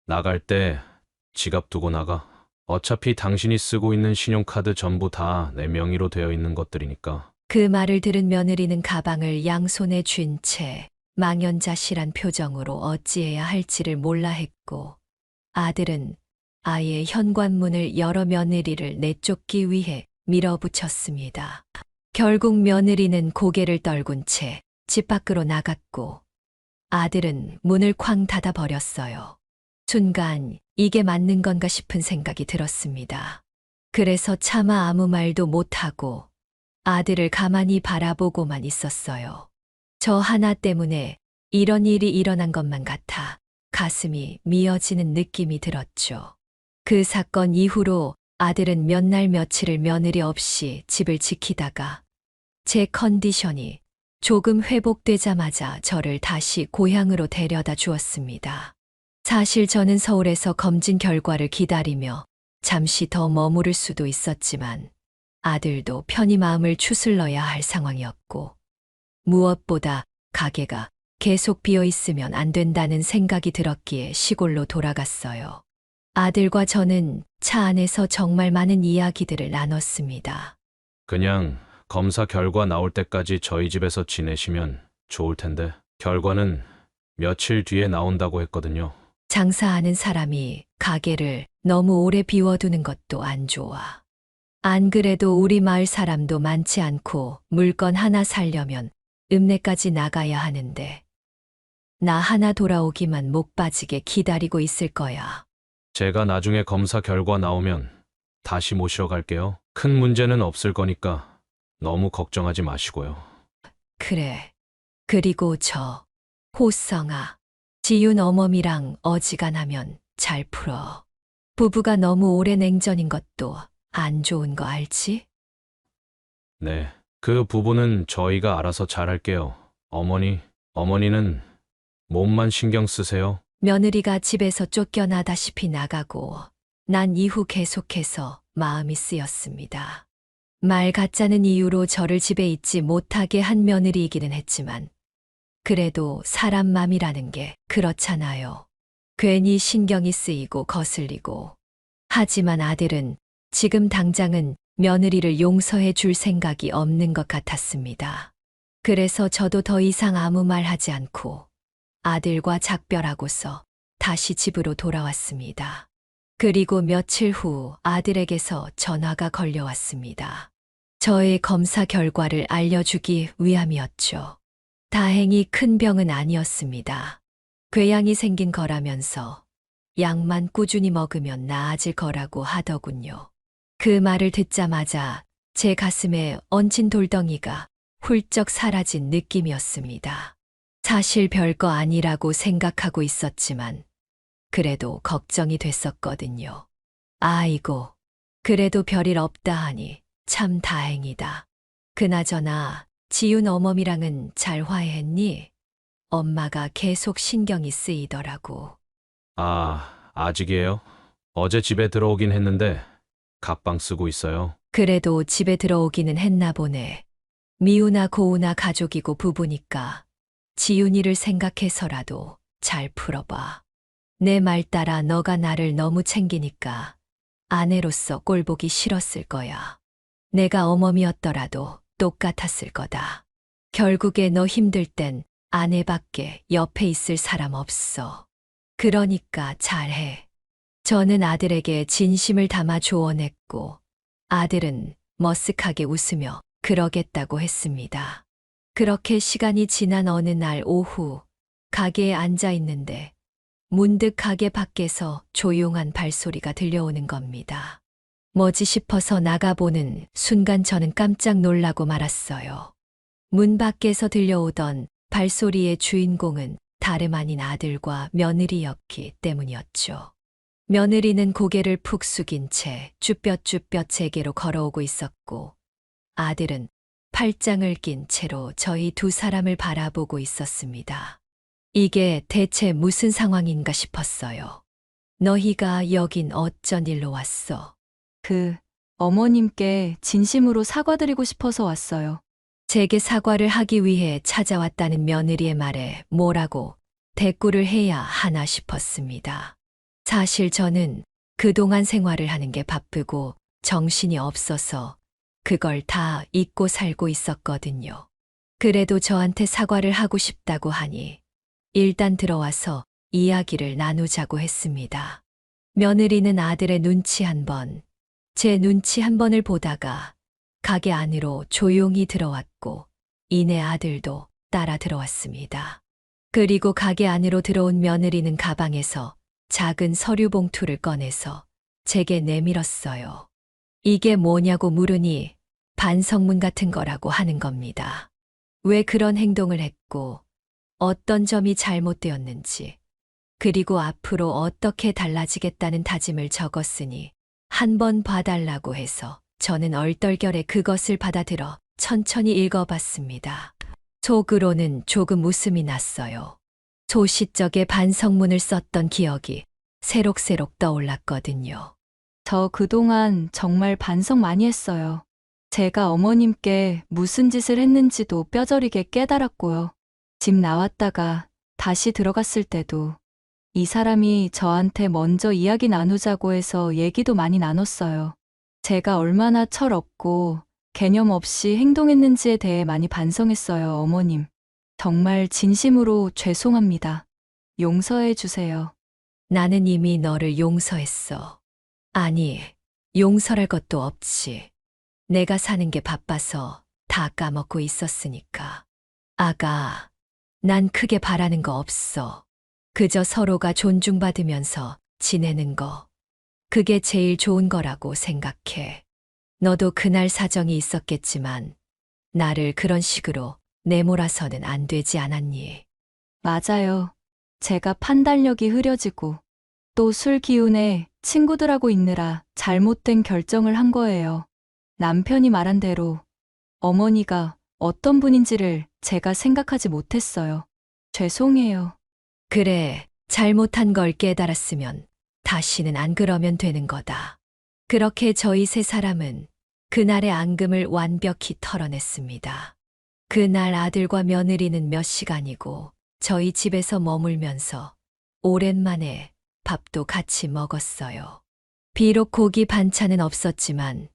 나갈 때 지갑 두고 나가. 어차피 당신이 쓰고 있는 신용카드 전부 다 내 명의로 되어 있는 것들이니까. 그 말을 들은 며느리는 가방을 양손에 쥔 채 망연자실한 표정으로 어찌해야 할지를 몰라 했고, 아들은 아예 현관문을 열어 며느리를 내쫓기 위해 밀어붙였습니다. 결국 며느리는 고개를 떨군 채 집 밖으로 나갔고, 아들은 문을 쾅 닫아 버렸어요. 순간 이게 맞는 건가 싶은 생각이 들었습니다. 그래서 차마 아무 말도 못하고 아들을 가만히 바라보고만 있었어요. 저 하나 때문에 이런 일이 일어난 것만 같아 가슴이 미어지는 느낌이 들었죠. 그 사건 이후로 아들은 몇 날 며칠을 며느리 없이 집을 지키다가 제 컨디션이 조금 회복되자마자 저를 다시 고향으로 데려다 주었습니다. 사실 저는 서울에서 검진 결과를 기다리며 잠시 더 머무를 수도 있었지만 아들도 편히 마음을 추슬러야 할 상황이었고, 무엇보다 가게가 계속 비어 있으면 안 된다는 생각이 들었기에 시골로 돌아갔어요. 아들과 저는 차 안에서 정말 많은 이야기들을 나눴습니다. 그냥 검사 결과 나올 때까지 저희 집에서 지내시면 좋을 텐데 결과는 며칠 뒤에 나온다고 했거든요. 장사하는 사람이 가게를 너무 오래 비워두는 것도 안 좋아. 안 그래도 우리 마을 사람도 많지 않고 물건 하나 사려면 읍내까지 나가야 하는데 나 하나 돌아오기만 목 빠지게 기다리고 있을 거야. 제가 나중에 검사 결과 나오면 다시 모시러 갈게요. 큰 문제는 없을 거니까 너무 걱정하지 마시고요. 그래. 그리고 저 호성아, 지윤 어머니랑 어지간하면 잘 풀어. 부부가 너무 오래 냉전인 것도 안 좋은 거 알지? 네, 그 부분은 저희가 알아서 잘할게요. 어머니는 몸만 신경 쓰세요. 며느리가 집에서 쫓겨나다시피 나가고 난 이후 계속해서 마음이 쓰였습니다. 말 같자는 이유로 저를 집에 있지 못하게 한 며느리이기는 했지만 그래도 사람 맘이라는 게 그렇잖아요. 괜히 신경이 쓰이고 거슬리고. 하지만 아들은 지금 당장은 며느리를 용서해 줄 생각이 없는 것 같았습니다. 그래서 저도 더 이상 아무 말 하지 않고 아들과 작별하고서 다시 집으로 돌아왔습니다. 그리고 며칠 후 아들에게서 전화가 걸려왔습니다. 저의 검사 결과를 알려주기 위함이었죠. 다행히 큰 병은 아니었습니다. 궤양이 생긴 거라면서 약만 꾸준히 먹으면 나아질 거라고 하더군요. 그 말을 듣자마자 제 가슴에 얹힌 돌덩이가 훌쩍 사라진 느낌이었습니다. 사실 별거 아니라고 생각하고 있었지만 그래도 걱정이 됐었거든요. 아이고, 그래도 별일 없다 하니 참 다행이다. 그나저나 지윤 어머니랑은 잘 화해했니? 엄마가 계속 신경이 쓰이더라고. 아직이에요? 어제 집에 들어오긴 했는데 갑방 쓰고 있어요. 그래도 집에 들어오기는 했나 보네. 미우나 고우나 가족이고 부부니까 지윤이를 생각해서라도 잘 풀어봐. 내 말 따라 너가 나를 너무 챙기니까 아내로서 꼴보기 싫었을 거야. 내가 어머니였더라도 똑같았을 거다. 결국에 너 힘들 땐 아내밖에 옆에 있을 사람 없어. 그러니까 잘해. 저는 아들에게 진심을 담아 조언했고 아들은 머쓱하게 웃으며 그러겠다고 했습니다. 그렇게 시간이 지난 어느 날 오후 가게에 앉아 있는데 문득 가게 밖에서 조용한 발소리가 들려오는 겁니다. 뭐지 싶어서 나가보는 순간 저는 깜짝 놀라고 말았어요. 문 밖에서 들려오던 발소리의 주인공은 다름 아닌 아들과 며느리였기 때문이었죠. 며느리는 고개를 푹 숙인 채 쭈뼛쭈뼛 제게로 걸어오고 있었고 아들은 팔짱을 낀 채로 저희 두 사람을 바라보고 있었습니다. 이게 대체 무슨 상황인가 싶었어요. 너희가 여긴 어쩐 일로 왔어? 어머님께 진심으로 사과드리고 싶어서 왔어요. 제게 사과를 하기 위해 찾아왔다는 며느리의 말에 뭐라고 대꾸를 해야 하나 싶었습니다. 사실 저는 그동안 생활을 하는 게 바쁘고 정신이 없어서 그걸 다 잊고 살고 있었거든요. 그래도 저한테 사과를 하고 싶다고 하니 일단 들어와서 이야기를 나누자고 했습니다. 며느리는 아들의 눈치 한 번, 제 눈치 한 번을 보다가 가게 안으로 조용히 들어왔고 이내 아들도 따라 들어왔습니다. 그리고 가게 안으로 들어온 며느리는 가방에서 작은 서류 봉투를 꺼내서 제게 내밀었어요. 이게 뭐냐고 물으니 반성문 같은 거라고 하는 겁니다. 왜 그런 행동을 했고 어떤 점이 잘못되었는지 그리고 앞으로 어떻게 달라지겠다는 다짐을 적었으니 한번 봐달라고 해서 저는 얼떨결에 그것을 받아들어 천천히 읽어봤습니다. 속으로는 조금 웃음이 났어요. 소시적에 반성문을 썼던 기억이 새록새록 떠올랐거든요. 저 그동안 정말 반성 많이 했어요. 제가 어머님께 무슨 짓을 했는지도 뼈저리게 깨달았고요. 집 나왔다가 다시 들어갔을 때도 이 사람이 저한테 먼저 이야기 나누자고 해서 얘기도 많이 나눴어요. 제가 얼마나 철없고 개념 없이 행동했는지에 대해 많이 반성했어요, 어머님. 정말 진심으로 죄송합니다. 용서해 주세요. 나는 이미 너를 용서했어. 아니, 용서할 것도 없지. 내가 사는 게 바빠서 다 까먹고 있었으니까. 아가, 난 크게 바라는 거 없어. 그저 서로가 존중받으면서 지내는 거. 그게 제일 좋은 거라고 생각해. 너도 그날 사정이 있었겠지만 나를 그런 식으로 내몰아서는 안 되지 않았니? 맞아요. 제가 판단력이 흐려지고 또 술 기운에 친구들하고 있느라 잘못된 결정을 한 거예요. 남편이 말한 대로 어머니가 어떤 분인지를 제가 생각하지 못했어요. 죄송해요. 그래, 잘못한 걸 깨달았으면 다시는 안 그러면 되는 거다. 그렇게 저희 세 사람은 그날의 앙금을 완벽히 털어냈습니다. 그날 아들과 며느리는 몇 시간이고 저희 집에서 머물면서 오랜만에 밥도 같이 먹었어요. 비록 고기 반찬은 없었지만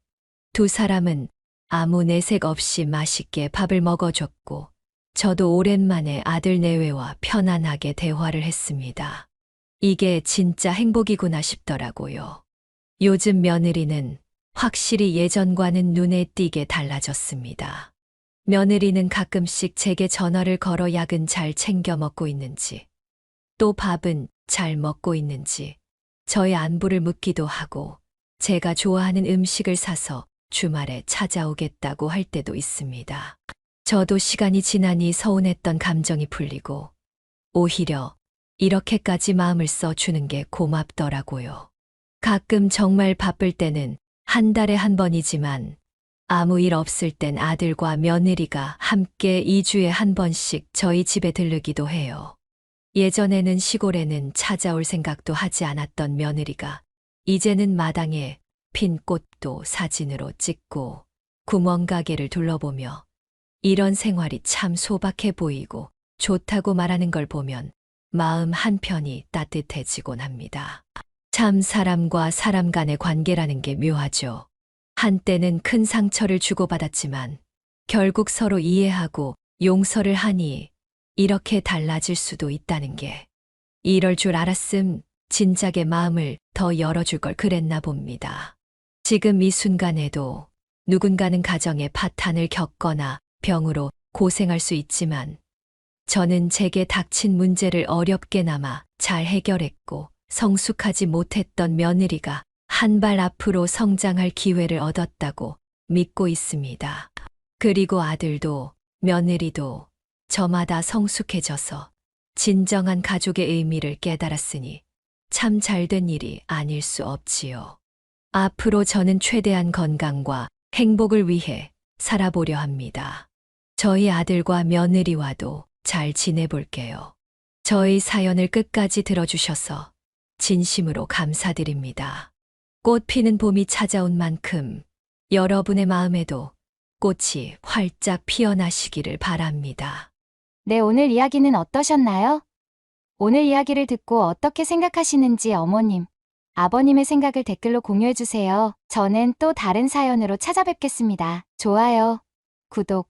두 사람은 아무 내색 없이 맛있게 밥을 먹어줬고 저도 오랜만에 아들 내외와 편안하게 대화를 했습니다. 이게 진짜 행복이구나 싶더라고요. 요즘 며느리는 확실히 예전과는 눈에 띄게 달라졌습니다. 며느리는 가끔씩 제게 전화를 걸어 약은 잘 챙겨 먹고 있는지, 또 밥은 잘 먹고 있는지, 저의 안부를 묻기도 하고, 제가 좋아하는 음식을 사서 주말에 찾아오겠다고 할 때도 있습니다. 저도 시간이 지나니 서운했던 감정이 풀리고, 오히려 이렇게까지 마음을 써주는 게 고맙더라고요. 가끔 정말 바쁠 때는 한 달에 한 번이지만 아무 일 없을 땐 아들과 며느리가 함께 2주에 한 번씩 저희 집에 들르기도 해요. 예전에는 시골에는 찾아올 생각도 하지 않았던 며느리가 이제는 마당에 핀 꽃도 사진으로 찍고 구멍가게를 둘러보며 이런 생활이 참 소박해 보이고 좋다고 말하는 걸 보면 마음 한편이 따뜻해지곤 합니다. 참 사람과 사람 간의 관계라는 게 묘하죠. 한때는 큰 상처를 주고받았지만 결국 서로 이해하고 용서를 하니 이렇게 달라질 수도 있다는 게 이럴 줄 알았음 진작에 마음을 더 열어줄 걸 그랬나 봅니다. 지금 이 순간에도 누군가는 가정의 파탄을 겪거나 병으로 고생할 수 있지만 저는 제게 닥친 문제를 어렵게나마 잘 해결했고 성숙하지 못했던 며느리가 한 발 앞으로 성장할 기회를 얻었다고 믿고 있습니다. 그리고 아들도 며느리도 저마다 성숙해져서 진정한 가족의 의미를 깨달았으니 참 잘된 일이 아닐 수 없지요. 앞으로 저는 최대한 건강과 행복을 위해 살아보려 합니다. 저희 아들과 며느리와도 잘 지내볼게요. 저희 사연을 끝까지 들어주셔서 진심으로 감사드립니다. 꽃 피는 봄이 찾아온 만큼 여러분의 마음에도 꽃이 활짝 피어나시기를 바랍니다. 네, 오늘 이야기는 어떠셨나요? 오늘 이야기를 듣고 어떻게 생각하시는지 어머님, 아버님의 생각을 댓글로 공유해주세요. 저는 또 다른 사연으로 찾아뵙겠습니다. 좋아요, 구독,